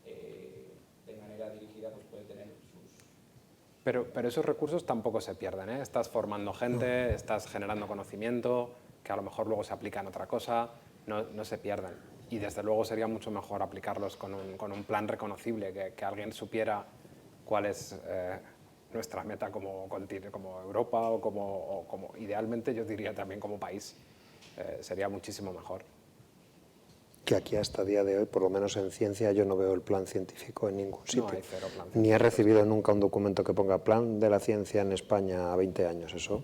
de manera dirigida pues puede tener sus... Pero esos recursos tampoco se pierden, ¿eh? Estás formando gente, estás generando conocimiento, que a lo mejor luego se aplica en otra cosa, no se pierden. Y desde luego sería mucho mejor aplicarlos con un plan reconocible, que alguien supiera cuál es nuestra meta como Europa o como idealmente yo diría también como país. Sería muchísimo mejor. Que aquí hasta el día de hoy, por lo menos en ciencia, yo no veo el plan científico en ningún sitio. No hay cero plan científico. Ni he recibido nunca un documento que ponga plan de la ciencia en España a 20 años, eso.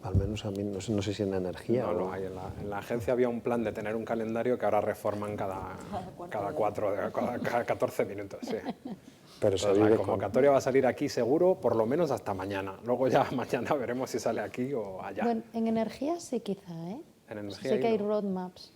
Al menos a mí, no sé si en energía. No, hay. En la agencia había un plan de tener un calendario que ahora reforman cada 14 minutos. Sí. Pero entonces, la convocatoria va a salir aquí seguro, por lo menos hasta mañana. Luego ya mañana veremos si sale aquí o allá. Bueno, en energía sí quizá, ¿eh? En energía sí que hay roadmaps.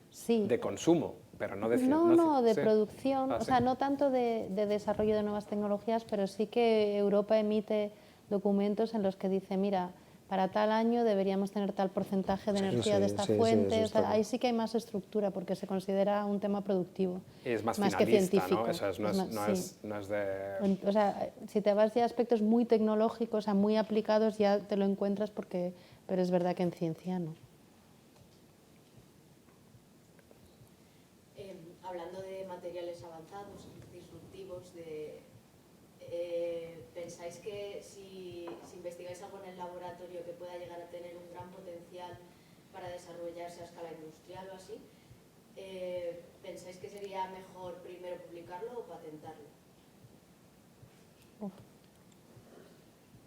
Sí. De consumo, pero no de de sí. producción, Ah, o sí. sea, no tanto de desarrollo de nuevas tecnologías, pero sí que Europa emite documentos en los que dice, mira, para tal año deberíamos tener tal porcentaje de Sí, energía de esta sí, fuente. eso O sea, está ahí sí que hay más estructura porque se considera un tema productivo. Y es más que finalista, científico. ¿no? Eso es, no es de... O sea, si te vas ya a aspectos muy tecnológicos, o sea, muy aplicados, ya te lo encuentras pero es verdad que en ciencia no. Hablando de materiales avanzados, disruptivos, ¿pensáis que si investigáis algo en el laboratorio que pueda llegar a tener un gran potencial para desarrollarse a escala industrial o así, pensáis que sería mejor primero publicarlo o patentarlo?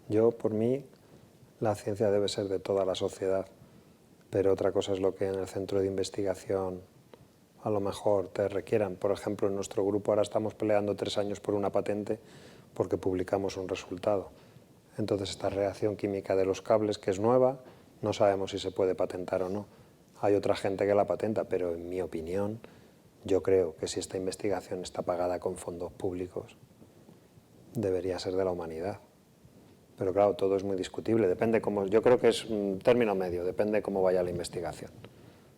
Yo, por mí, la ciencia debe ser de toda la sociedad, pero otra cosa es lo que en el centro de investigación a lo mejor te requieran. Por ejemplo, en nuestro grupo ahora estamos peleando 3 años por una patente porque publicamos un resultado. Entonces, esta reacción química de los cables, que es nueva, no sabemos si se puede patentar o no. Hay otra gente que la patenta, pero en mi opinión, yo creo que si esta investigación está pagada con fondos públicos, debería ser de la humanidad. Pero claro, todo es muy discutible, depende cómo, yo creo que es un término medio, depende cómo vaya la investigación.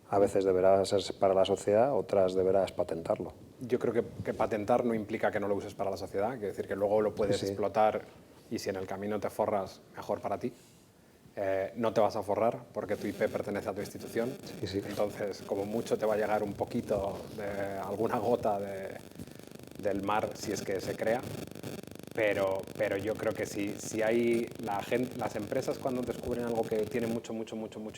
A veces deberá ser para la sociedad, otras deberás patentarlo. Yo creo que patentar no implica que no lo uses para la sociedad, quiere decir que luego lo puedes explotar y si en el camino te forras, mejor para ti. No te vas a forrar porque tu IP pertenece a tu institución, entonces como mucho te va a llegar un poquito de alguna gota del mar si es que se crea, pero yo creo que si hay las empresas cuando descubren algo que tiene mucho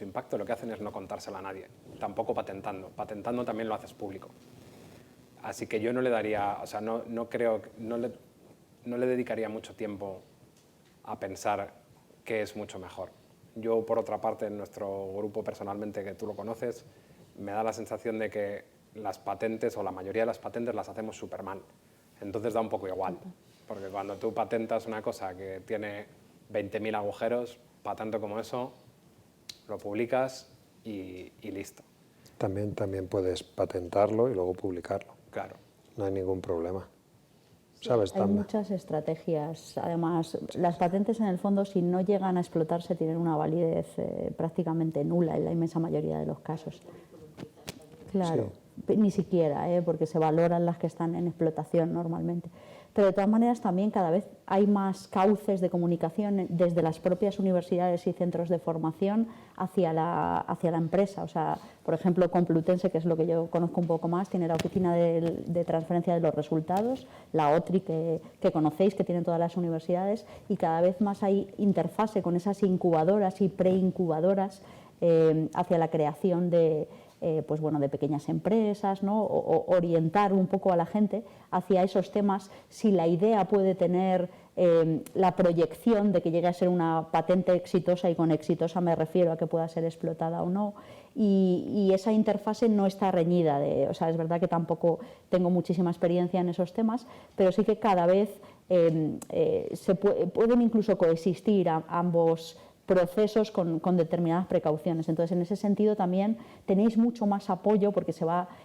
impacto, lo que hacen es no contárselo a nadie, tampoco patentando. Patentando también lo haces público. Así que yo no le daría, o sea, no le dedicaría mucho tiempo a pensar qué es mucho mejor. Yo, por otra parte, en nuestro grupo personalmente, que tú lo conoces, me da la sensación de que las patentes, o la mayoría de las patentes, las hacemos súper mal. Entonces da un poco igual, porque cuando tú patentas una cosa que tiene 20.000 agujeros, patente como eso, lo publicas y listo. También puedes patentarlo y luego publicarlo. Claro. No hay ningún problema. Sí, ¿Sabes? hay muchas estrategias. Además, las patentes en el fondo, si no llegan a explotarse, tienen una validez prácticamente nula en la inmensa mayoría de los casos. Claro, ni siquiera, porque se valoran las que están en explotación normalmente. Pero de todas maneras también cada vez hay más cauces de comunicación desde las propias universidades y centros de formación hacia la empresa. O sea, por ejemplo, Complutense, que es lo que yo conozco un poco más, tiene la oficina de transferencia de los resultados, la OTRI que conocéis, que tienen todas las universidades, y cada vez más hay interfase con esas incubadoras y preincubadoras hacia la creación de pequeñas empresas, ¿no? O orientar un poco a la gente hacia esos temas si la idea puede tener la proyección de que llegue a ser una patente exitosa, y con exitosa me refiero a que pueda ser explotada o no, y esa interfase no está reñida. O sea, es verdad que tampoco tengo muchísima experiencia en esos temas, pero sí que cada vez pueden incluso coexistir ambos procesos con determinadas precauciones. Entonces, en ese sentido también tenéis mucho más apoyo porque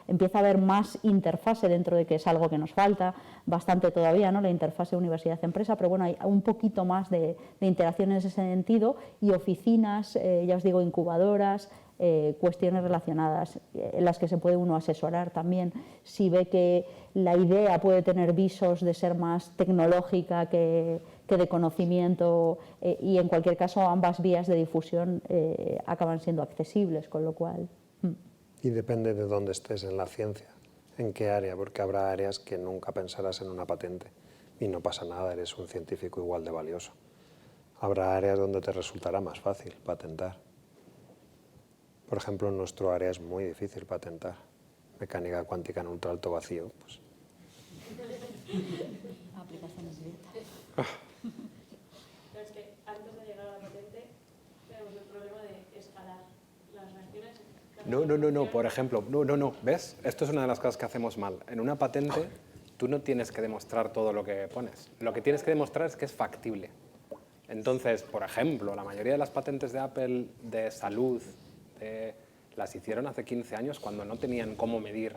empieza a haber más interfase, dentro de que es algo que nos falta bastante todavía, ¿no? La interfase universidad-empresa, pero bueno, hay un poquito más de interacción en ese sentido, y oficinas, ya os digo, incubadoras, cuestiones relacionadas en las que se puede uno asesorar también si ve que la idea puede tener visos de ser más tecnológica que de conocimiento, y en cualquier caso ambas vías de difusión acaban siendo accesibles, con lo cual... Y depende de dónde estés en la ciencia, en qué área, porque habrá áreas que nunca pensarás en una patente y no pasa nada, eres un científico igual de valioso. Habrá áreas donde te resultará más fácil patentar. Por ejemplo, en nuestro área es muy difícil patentar. Mecánica cuántica en ultra alto vacío, pues... Aplicaciones directas. Pero es que antes de llegar a la patente tenemos el problema de escalar las reacciones. No, por ejemplo, no, ¿ves? Esto es una de las cosas que hacemos mal. En una patente tú no tienes que demostrar todo lo que pones. Lo que tienes que demostrar es que es factible. Entonces, por ejemplo, la mayoría de las patentes de Apple de salud las hicieron hace 15 años cuando no tenían cómo medir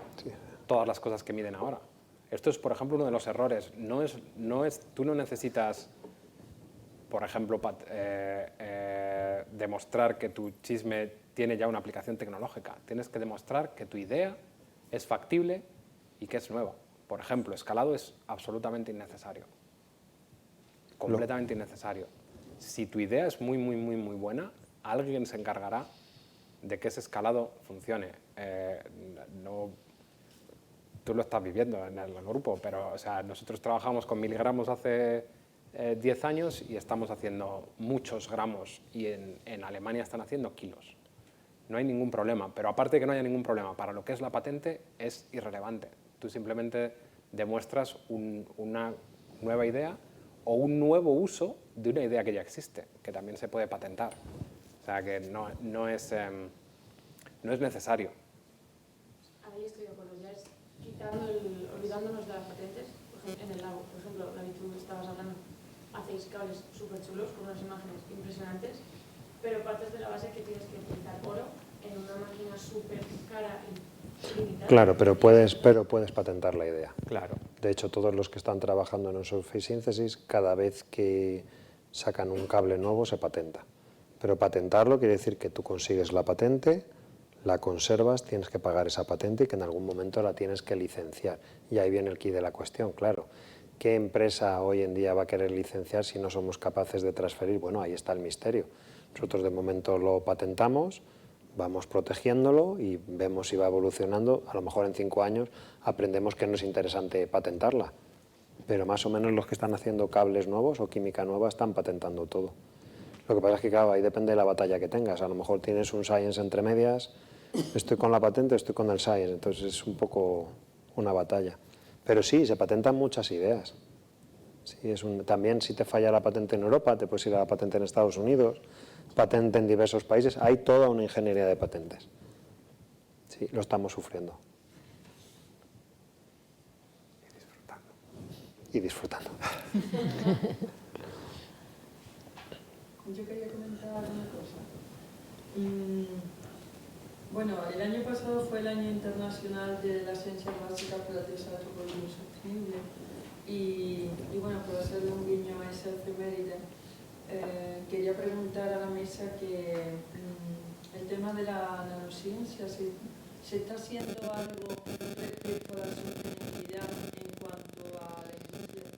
todas las cosas que miden ahora. Esto es, por ejemplo, uno de los errores. Tú no necesitas, por ejemplo, demostrar que tu chisme tiene ya una aplicación tecnológica. Tienes que demostrar que tu idea es factible y que es nueva. Por ejemplo, escalado es absolutamente innecesario. Completamente innecesario. Si tu idea es muy buena, alguien se encargará de que ese escalado funcione. Tú lo estás viviendo en el grupo, pero o sea, nosotros trabajamos con miligramos hace 10 años y estamos haciendo muchos gramos y en Alemania están haciendo kilos. No hay ningún problema, pero aparte de que no haya ningún problema, para lo que es la patente es irrelevante. Tú simplemente demuestras una nueva idea o un nuevo uso de una idea que ya existe, que también se puede patentar. O sea, que no es necesario. Ahí estoy de acuerdo, ya es olvidándonos de las patentes. En el lago, por ejemplo, David, tú estabas hablando, hacéis cables súper chulos con unas imágenes impresionantes, pero partes de la base que tienes que utilizar oro en una máquina súper cara y limitada. Claro, pero puedes patentar la idea. Claro. De hecho, todos los que están trabajando en Surface Synthesis, cada vez que sacan un cable nuevo se patenta. Pero patentarlo quiere decir que tú consigues la patente, la conservas, tienes que pagar esa patente y que en algún momento la tienes que licenciar. Y ahí viene el quid de la cuestión, claro. ¿Qué empresa hoy en día va a querer licenciar si no somos capaces de transferir? Bueno, ahí está el misterio. Nosotros de momento lo patentamos, vamos protegiéndolo y vemos si va evolucionando. A lo mejor en 5 años aprendemos que no es interesante patentarla. Pero más o menos los que están haciendo cables nuevos o química nueva están patentando todo. Lo que pasa es que, claro, ahí depende de la batalla que tengas. A lo mejor tienes un science entre medias, estoy con la patente, estoy con el science, entonces es un poco una batalla. Pero sí, se patentan muchas ideas. Sí, también si te falla la patente en Europa, te puedes ir a la patente en Estados Unidos, patente en diversos países, hay toda una ingeniería de patentes. Sí, lo estamos sufriendo. Y disfrutando. Yo quería comentar una cosa. Bueno, el año pasado fue el año internacional de la ciencia básica para el desarrollo sostenible y bueno, por hacerle un guiño a esa efeméride, quería preguntar a la mesa que el tema de la nanociencia, ¿se está haciendo algo respecto a la sostenibilidad en cuanto a la industria?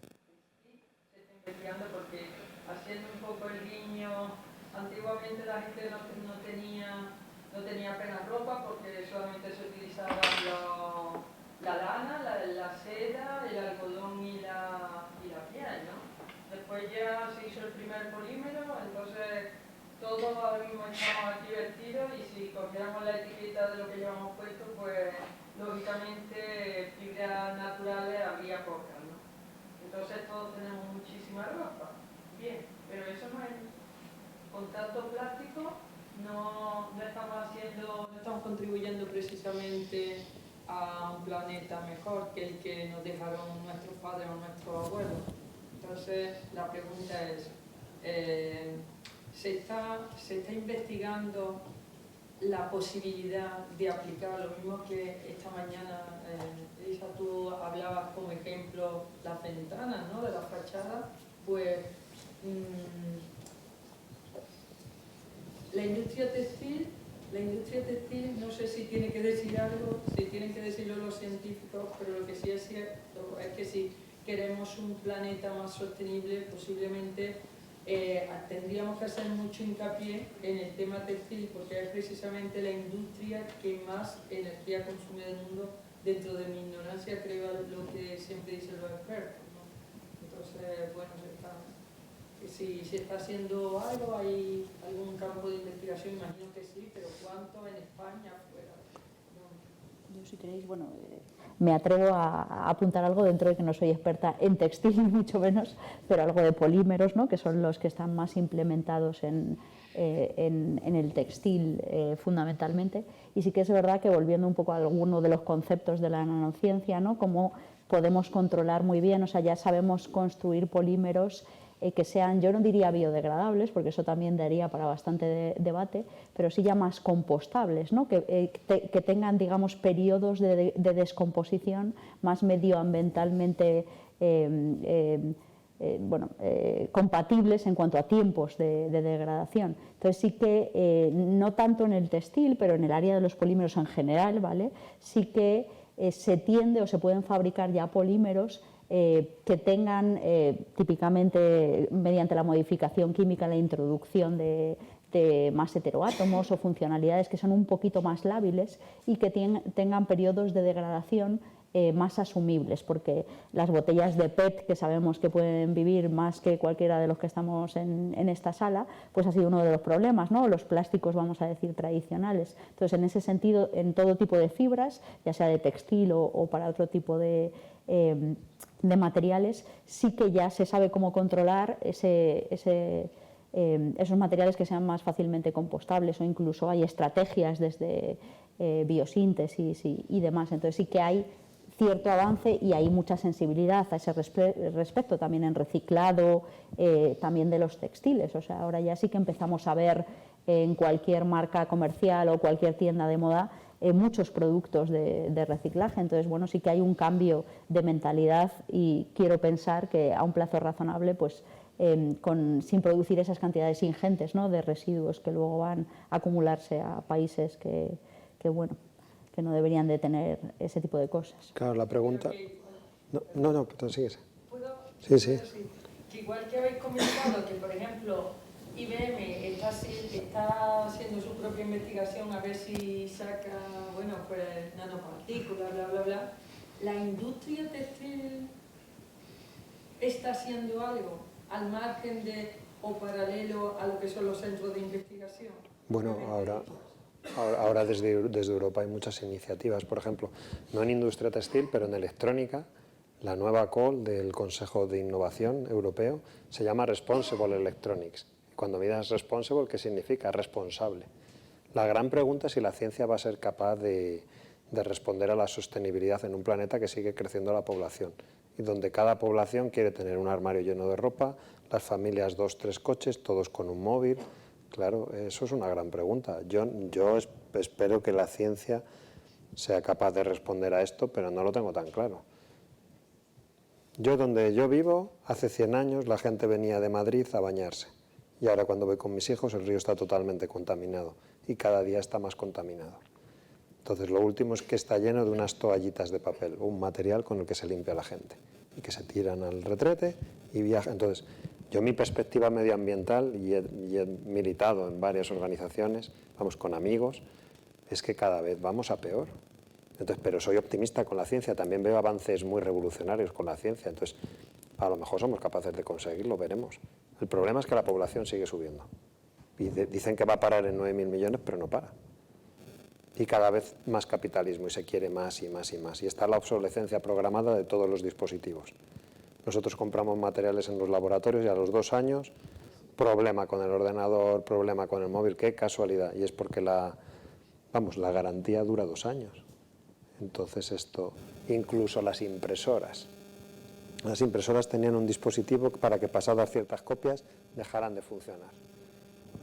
Se está investigando porque, haciendo un poco el guiño, antiguamente la gente no tenía apenas ropa porque solamente se utilizaba la lana, la seda, el algodón y la piel, ¿no? Después ya se hizo el primer polímero, entonces todos ahora mismo estamos aquí vestidos y si cogiéramos la etiqueta de lo que llevamos puesto, pues lógicamente fibras naturales habría pocas, ¿no? Entonces todos tenemos muchísima ropa. Bien, pero eso no es contacto plástico, no estamos contribuyendo precisamente a un planeta mejor que el que nos dejaron nuestros padres o nuestros abuelos. Entonces la pregunta es, ¿se está investigando la posibilidad de aplicar lo mismo que esta mañana, Elisa, tú hablabas como ejemplo las ventanas, ¿no?, de la fachada? Pues la industria textil, no sé si tiene que decir algo, si tienen que decirlo los científicos, pero lo que sí es cierto es que si queremos un planeta más sostenible, posiblemente tendríamos que hacer mucho hincapié en el tema textil, porque es precisamente la industria que más energía consume del mundo. Dentro de mi ignorancia creo lo que siempre dicen los expertos, ¿no? Entonces, bueno, si se está haciendo algo, hay algún campo de investigación, imagino que sí, pero ¿cuánto en España fuera? Yo, si queréis, bueno, me atrevo a apuntar algo, dentro de que no soy experta en textil, ni mucho menos, pero algo de polímeros, ¿no?, que son los que están más implementados en el textil fundamentalmente. Y sí que es verdad que, volviendo un poco a alguno de los conceptos de la nanociencia, ¿no?, cómo podemos controlar muy bien, o sea, ya sabemos construir polímeros que sean, yo no diría biodegradables, porque eso también daría para bastante debate, pero sí ya más compostables, ¿no? Que tengan, digamos, periodos de descomposición más medioambientalmente compatibles en cuanto a tiempos de degradación. Entonces sí que, no tanto en el textil, pero en el área de los polímeros en general, ¿vale? Sí que se tiende o se pueden fabricar ya polímeros que tengan, típicamente mediante la modificación química, la introducción de más heteroátomos o funcionalidades que son un poquito más lábiles y que tengan periodos de degradación más asumibles, porque las botellas de PET, que sabemos que pueden vivir más que cualquiera de los que estamos en esta sala, pues ha sido uno de los problemas, ¿no? Los plásticos, vamos a decir, tradicionales. Entonces, en ese sentido, en todo tipo de fibras, ya sea de textil o para otro tipo de materiales, sí que ya se sabe cómo controlar esos materiales que sean más fácilmente compostables, o incluso hay estrategias desde biosíntesis y demás. Entonces sí que hay cierto avance y hay mucha sensibilidad a ese respecto, también en reciclado, también de los textiles. O sea, ahora ya sí que empezamos a ver en cualquier marca comercial o cualquier tienda de moda muchos productos de reciclaje. Entonces, bueno, sí que hay un cambio de mentalidad y quiero pensar que a un plazo razonable, pues sin producir esas cantidades ingentes, ¿no?, de residuos que luego van a acumularse a países que no deberían de tener ese tipo de cosas. Claro, la pregunta... No, pero sigues. ¿Puedo? Sí. Decir que igual que habéis comentado que, por ejemplo, IBM está haciendo su propia investigación a ver si saca, bueno, pues nanopartículas, bla, bla, bla, ¿la industria textil está haciendo algo al margen de o paralelo a lo que son los centros de investigación? Bueno, ahora desde Europa hay muchas iniciativas, por ejemplo, no en industria textil, pero en electrónica. La nueva call del Consejo de Innovación Europeo se llama Responsible Electronics. Cuando miras responsible, ¿qué significa? Responsable. La gran pregunta es si la ciencia va a ser capaz de responder a la sostenibilidad en un planeta que sigue creciendo la población y donde cada población quiere tener un armario lleno de ropa, las familias 2, 3 coches, todos con un móvil. Claro, eso es una gran pregunta. Yo espero que la ciencia sea capaz de responder a esto, pero no lo tengo tan claro. Donde yo vivo, hace 100 años la gente venía de Madrid a bañarse y ahora cuando voy con mis hijos el río está totalmente contaminado y cada día está más contaminado. Entonces lo último es que está lleno de unas toallitas de papel, un material con el que se limpia la gente y que se tiran al retrete y viajan. Entonces, yo mi perspectiva medioambiental, y he militado en varias organizaciones, vamos, con amigos, es que cada vez vamos a peor. Entonces, pero soy optimista con la ciencia, también veo avances muy revolucionarios con la ciencia, entonces a lo mejor somos capaces de conseguirlo, veremos. El problema es que la población sigue subiendo y dicen que va a parar en 9.000 millones, pero no para. Y cada vez más capitalismo y se quiere más y más y más. Y está la obsolescencia programada de todos los dispositivos. Nosotros compramos materiales en los laboratorios y a los 2 años, problema con el ordenador, problema con el móvil, qué casualidad. Y es porque la garantía dura 2 años. Entonces esto, incluso las impresoras tenían un dispositivo para que pasadas ciertas copias dejaran de funcionar.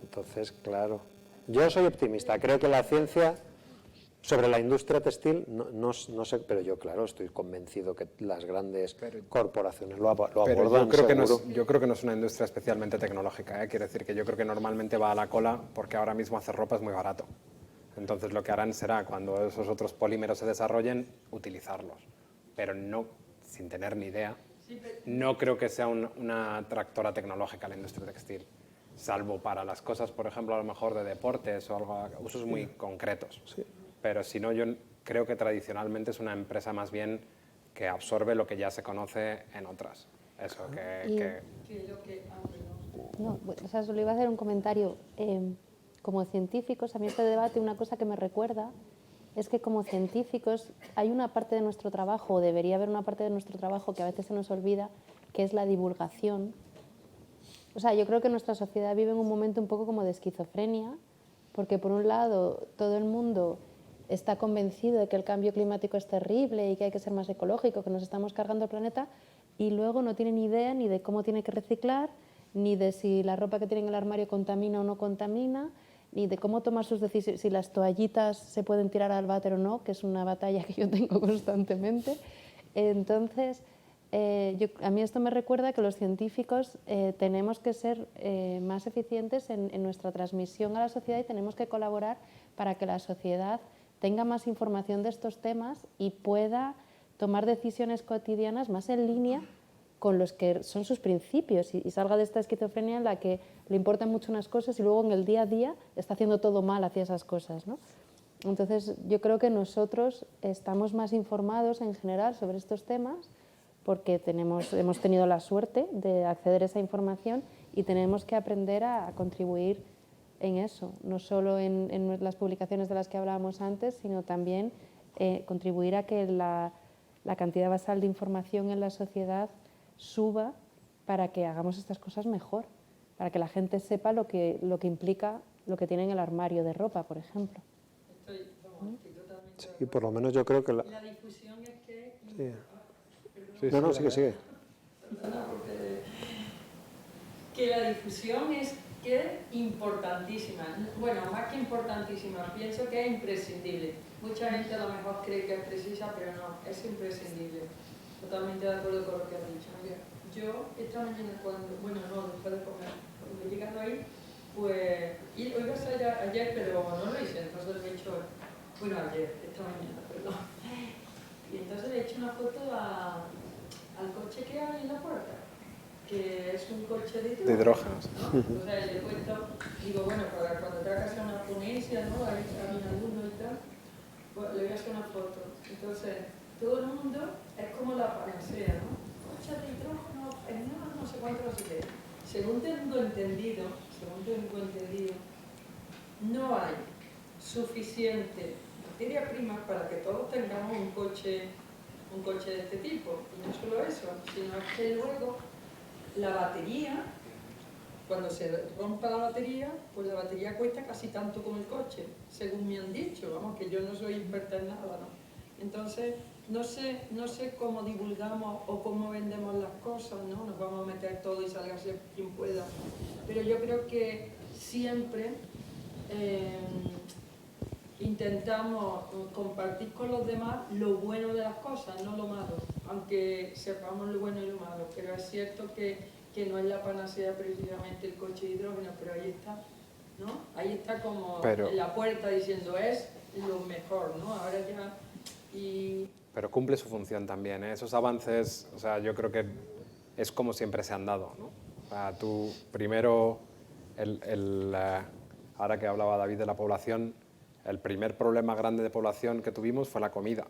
Entonces, claro, yo soy optimista, creo que la ciencia sobre la industria textil, no sé, pero yo, claro, estoy convencido que las grandes corporaciones lo abordan seguro. Yo creo que no es una industria especialmente tecnológica, ¿eh? Quiero decir que yo creo que normalmente va a la cola porque ahora mismo hacer ropa es muy barato. Entonces lo que harán será, cuando esos otros polímeros se desarrollen, utilizarlos. Pero no, sin tener ni idea, no creo que sea una tractora tecnológica la industria textil, salvo para las cosas, por ejemplo, a lo mejor de deportes o algo, usos muy concretos. Sí. Pero si no, yo creo que tradicionalmente es una empresa más bien que absorbe lo que ya se conoce en otras. Eso, No, o sea, solo iba a hacer un comentario. Como científicos, a mí este debate, una cosa que me recuerda es que como científicos hay una parte de nuestro trabajo, o debería haber una parte de nuestro trabajo que a veces se nos olvida, que es la divulgación. O sea, yo creo que nuestra sociedad vive en un momento un poco como de esquizofrenia, porque por un lado todo el mundo está convencido de que el cambio climático es terrible y que hay que ser más ecológico, que nos estamos cargando el planeta, y luego no tiene ni idea ni de cómo tiene que reciclar, ni de si la ropa que tiene en el armario contamina o no contamina, ni de cómo tomar sus decisiones, si las toallitas se pueden tirar al váter o no, que es una batalla que yo tengo constantemente. Entonces, a mí esto me recuerda que los científicos tenemos que ser más eficientes en nuestra transmisión a la sociedad y tenemos que colaborar para que la sociedad tenga más información de estos temas y pueda tomar decisiones cotidianas más en línea con los que son sus principios y salga de esta esquizofrenia en la que le importan mucho unas cosas y luego en el día a día está haciendo todo mal hacia esas cosas, ¿no? Entonces yo creo que nosotros estamos más informados en general sobre estos temas porque hemos tenido la suerte de acceder a esa información y tenemos que aprender a contribuir en eso, no solo en las publicaciones de las que hablábamos antes, sino también contribuir a que la cantidad basal de información en la sociedad suba para que hagamos estas cosas mejor, para que la gente sepa lo que implica lo que tiene en el armario de ropa, por ejemplo. Estoy totalmente de Y por lo menos yo creo que... acuerdo. La difusión es que... Sí. Perdón. No, sigue. Perdona, porque que la difusión es que importantísima. Bueno, más que importantísima, pienso que es imprescindible. Mucha gente a lo mejor cree que es precisa, pero no, es imprescindible. Totalmente de acuerdo con lo que has dicho. Mira, yo esta mañana después de comer, cuando he llegado ahí, pues, hoy iba a ser ayer, pero no lo hice, entonces le he hecho, esta mañana, perdón. Y entonces le he hecho una foto al coche que hay en la puerta, que es un coche de hidrógeno. ¿no? O sea, le he puesto, digo, bueno, para cuando tenga que hacer una ponencia, ¿no? A mi alumno y tal, pues le voy a hacer una foto. Entonces, todo el mundo es como la panacea, ¿no? Coche de hidrógeno, no sé cuánto, no sé qué. Según tengo entendido, no hay suficiente materia prima para que todos tengamos un coche de este tipo. Y no solo eso, sino que luego la batería, cuando se rompa la batería, pues la batería cuesta casi tanto como el coche, según me han dicho, vamos, que yo no soy experta en nada, ¿no? Entonces, no sé cómo divulgamos o cómo vendemos las cosas, ¿no? Nos vamos a meter todo y sálgase quien pueda. Pero yo creo que siempre intentamos compartir con los demás lo bueno de las cosas, no lo malo, aunque sepamos lo bueno y lo malo. Pero es cierto que no es la panacea precisamente el coche de hidrógeno, pero ahí está, ¿no? Ahí está como en la puerta diciendo es lo mejor, ¿no? Ahora ya... Pero cumple su función también, ¿eh? Esos avances, o sea, yo creo que es como siempre se han dado, ¿no? O sea, tú primero, ahora que hablaba David de la población, el primer problema grande de población que tuvimos fue la comida.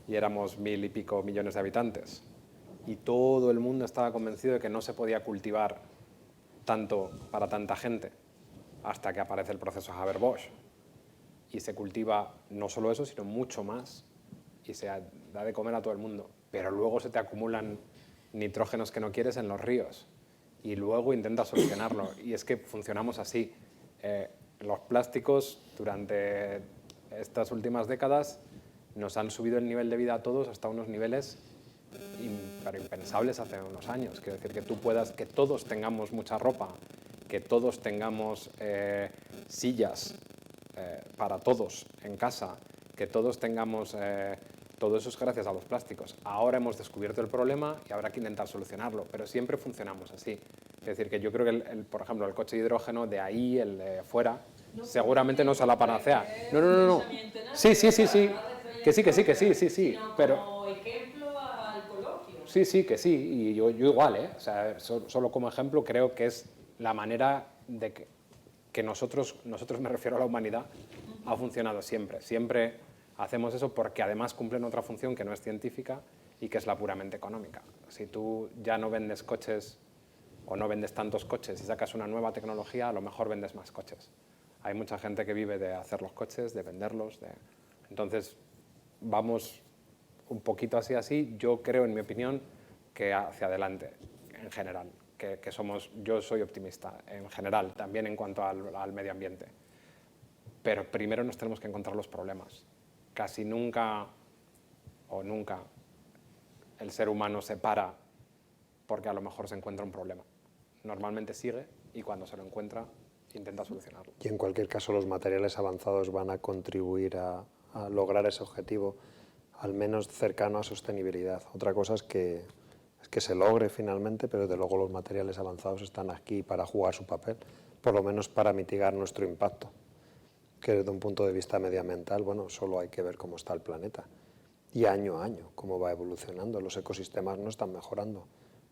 Y éramos 1000 y pico millones de habitantes. Y todo el mundo estaba convencido de que no se podía cultivar tanto para tanta gente, hasta que aparece el proceso Haber-Bosch. Y se cultiva no solo eso, sino mucho más. Y se da de comer a todo el mundo. Pero luego se te acumulan nitrógenos que no quieres en los ríos. Y luego intentas solucionarlo. Y es que funcionamos así. Los plásticos, durante estas últimas décadas, nos han subido el nivel de vida a todos hasta unos niveles pero impensables hace unos años. Quiero decir, que todos tengamos mucha ropa, que todos tengamos sillas para todos en casa, que todos tengamos... todo eso es gracias a los plásticos. Ahora hemos descubierto el problema y habrá que intentar solucionarlo, pero siempre funcionamos así. Es decir, que yo creo que, por ejemplo, el coche de hidrógeno, de ahí, el de fuera, seguramente no es la panacea. No. Sí. Que sí. Pero... Como ejemplo al coloquio. Sí, que sí. Y yo igual, ¿eh? O sea, solo como ejemplo creo que es la manera de que nosotros me refiero a la humanidad, ha funcionado siempre. Siempre hacemos eso porque además cumplen otra función que no es científica y que es la puramente económica. Si tú ya no vendes coches o no vendes tantos coches y sacas una nueva tecnología, a lo mejor vendes más coches. Hay mucha gente que vive de hacer los coches, de venderlos. Entonces, vamos un poquito así. Yo creo, en mi opinión, que hacia adelante, en general. Yo soy optimista, en general, también en cuanto al medio ambiente. Pero primero nos tenemos que encontrar los problemas. Casi nunca el ser humano se para porque a lo mejor se encuentra un problema. normalmente sigue y cuando se lo encuentra intenta solucionarlo. Y en cualquier caso los materiales avanzados van a contribuir a lograr ese objetivo al menos cercano a sostenibilidad. Otra cosa es que se logre finalmente, pero desde luego los materiales avanzados están aquí para jugar su papel, por lo menos para mitigar nuestro impacto, que desde un punto de vista medioambiental, bueno, solo hay que ver cómo está el planeta y año a año cómo va evolucionando. Los ecosistemas no están mejorando.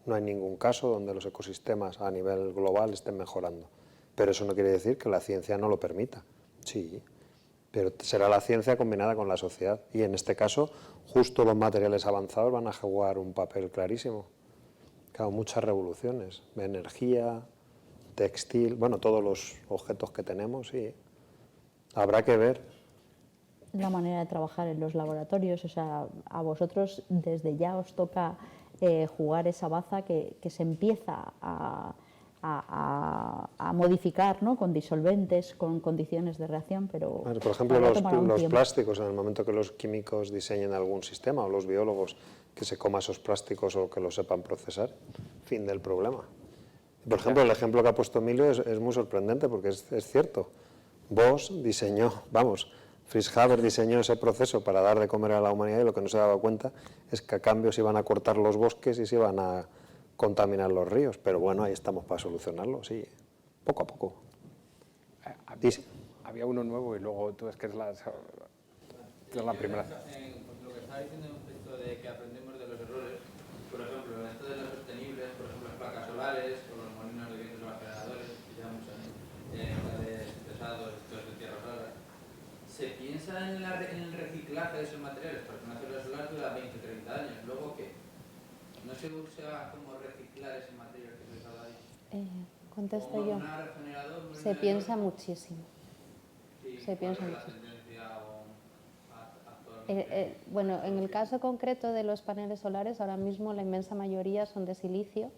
No hay ningún caso donde los ecosistemas a nivel global estén mejorando. Pero eso no quiere decir que la ciencia no lo permita. Sí, pero será la ciencia combinada con la sociedad. Y en este caso, justo los materiales avanzados van a jugar un papel clarísimo. Claro, muchas revoluciones, energía, textil, bueno, todos los objetos que tenemos, y habrá que ver. La manera de trabajar en los laboratorios, o sea, a vosotros desde ya os toca jugar esa baza que se empieza a modificar, ¿no? Con disolventes, con condiciones de reacción, pero... Por ejemplo, los plásticos, en el momento que los químicos diseñen algún sistema, o los biólogos que se coman esos plásticos o que los sepan procesar, fin del problema. Por ejemplo, el ejemplo que ha puesto Emilio es muy sorprendente porque es cierto. Bosch diseñó, Fritz Haber diseñó ese proceso para dar de comer a la humanidad y lo que no se daba cuenta es que a cambio se iban a cortar los bosques y se iban a contaminar los ríos. Pero bueno, ahí estamos para solucionarlo, sí, poco a poco. Había uno nuevo y luego tú es que es la primera. Lo que estaba diciendo respecto de que aprendemos de los errores, por ejemplo, esto de los sostenibles, por ejemplo, las placas solares o los molinos de viento, los generadores, que llevan muchos años, de pesados, estos de tierras raras. ¿Se piensa en el reciclaje de esos materiales? Porque una célula solar dura 20-30 años. ¿Luego qué? ¿No se usa como reciclar ese material que se les ha dado ahí? Contesto yo. Se piensa muchísimo. Sí, se piensa ¿cuál es la muchísimo. tendencia actualmente? Bueno, en el caso concreto de los paneles solares, ahora mismo la inmensa mayoría son de silicio.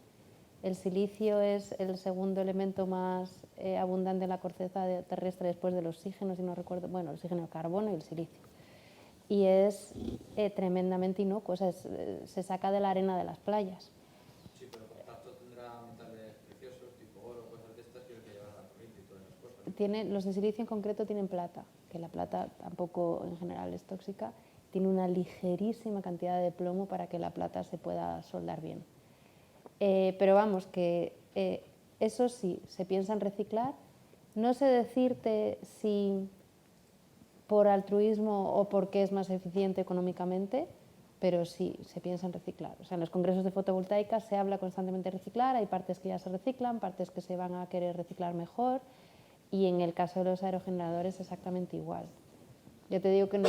El silicio es el segundo elemento más abundante en la corteza terrestre después del oxígeno, si no recuerdo, bueno, el oxígeno, el carbono y el silicio. Y es tremendamente inocuo, o sea, se saca de la arena de las playas. Sí, pero por tanto tendrá metales preciosos, tipo oro, cosas de estas que llevan a la corriente y todas esas cosas. Los de silicio en concreto tienen plata, que la plata tampoco en general es tóxica, tiene una ligerísima cantidad de plomo para que la plata se pueda soldar bien. Pero vamos, que eso sí, se piensa en reciclar. No sé decirte si por altruismo o porque es más eficiente económicamente, pero sí, se piensa en reciclar. O sea, en los congresos de fotovoltaica se habla constantemente de reciclar, hay partes que ya se reciclan, partes que se van a querer reciclar mejor, y en el caso de los aerogeneradores exactamente igual. Yo te digo que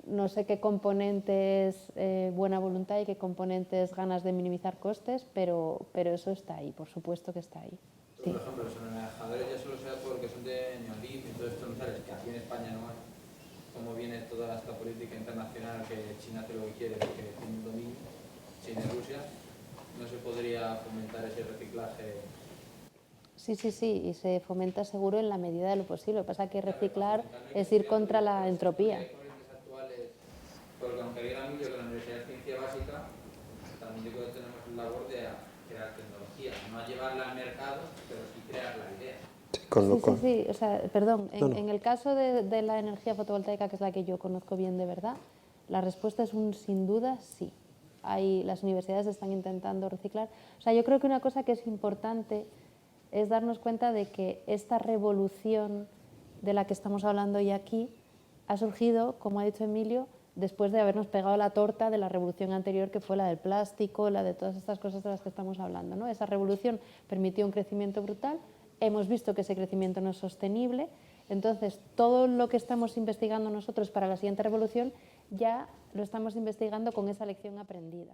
no sé qué componente es buena voluntad y qué componente es ganas de minimizar costes, pero eso está ahí, por supuesto que está ahí. Sí. Por ejemplo, los aerogeneradores ya solo sea porque son de neolito y todo esto, que aquí en España no hay. Como viene toda esta política internacional que China hace lo que quiere porque tiene un dominio, China y Rusia, no se podría fomentar ese reciclaje. Sí, y se fomenta seguro en la medida de lo posible. Lo que pasa es que reciclar es ir contra la entropía. Porque aunque diga Emilio que la Universidad de Ciencia Básica, también digo que tenemos la labor de crear tecnología, no llevarla al mercado, pero sí crear la idea. Sí, o sea, perdón, en el caso de la energía fotovoltaica, que es la que yo conozco bien de verdad, la respuesta es un sin duda sí. Las universidades están intentando reciclar. O sea, yo creo que una cosa que es importante es darnos cuenta de que esta revolución de la que estamos hablando hoy aquí ha surgido, como ha dicho Emilio, después de habernos pegado la torta de la revolución anterior, que fue la del plástico, la de todas estas cosas de las que estamos hablando, ¿no? Esa revolución permitió un crecimiento brutal, hemos visto que ese crecimiento no es sostenible, entonces todo lo que estamos investigando nosotros para la siguiente revolución ya lo estamos investigando con esa lección aprendida.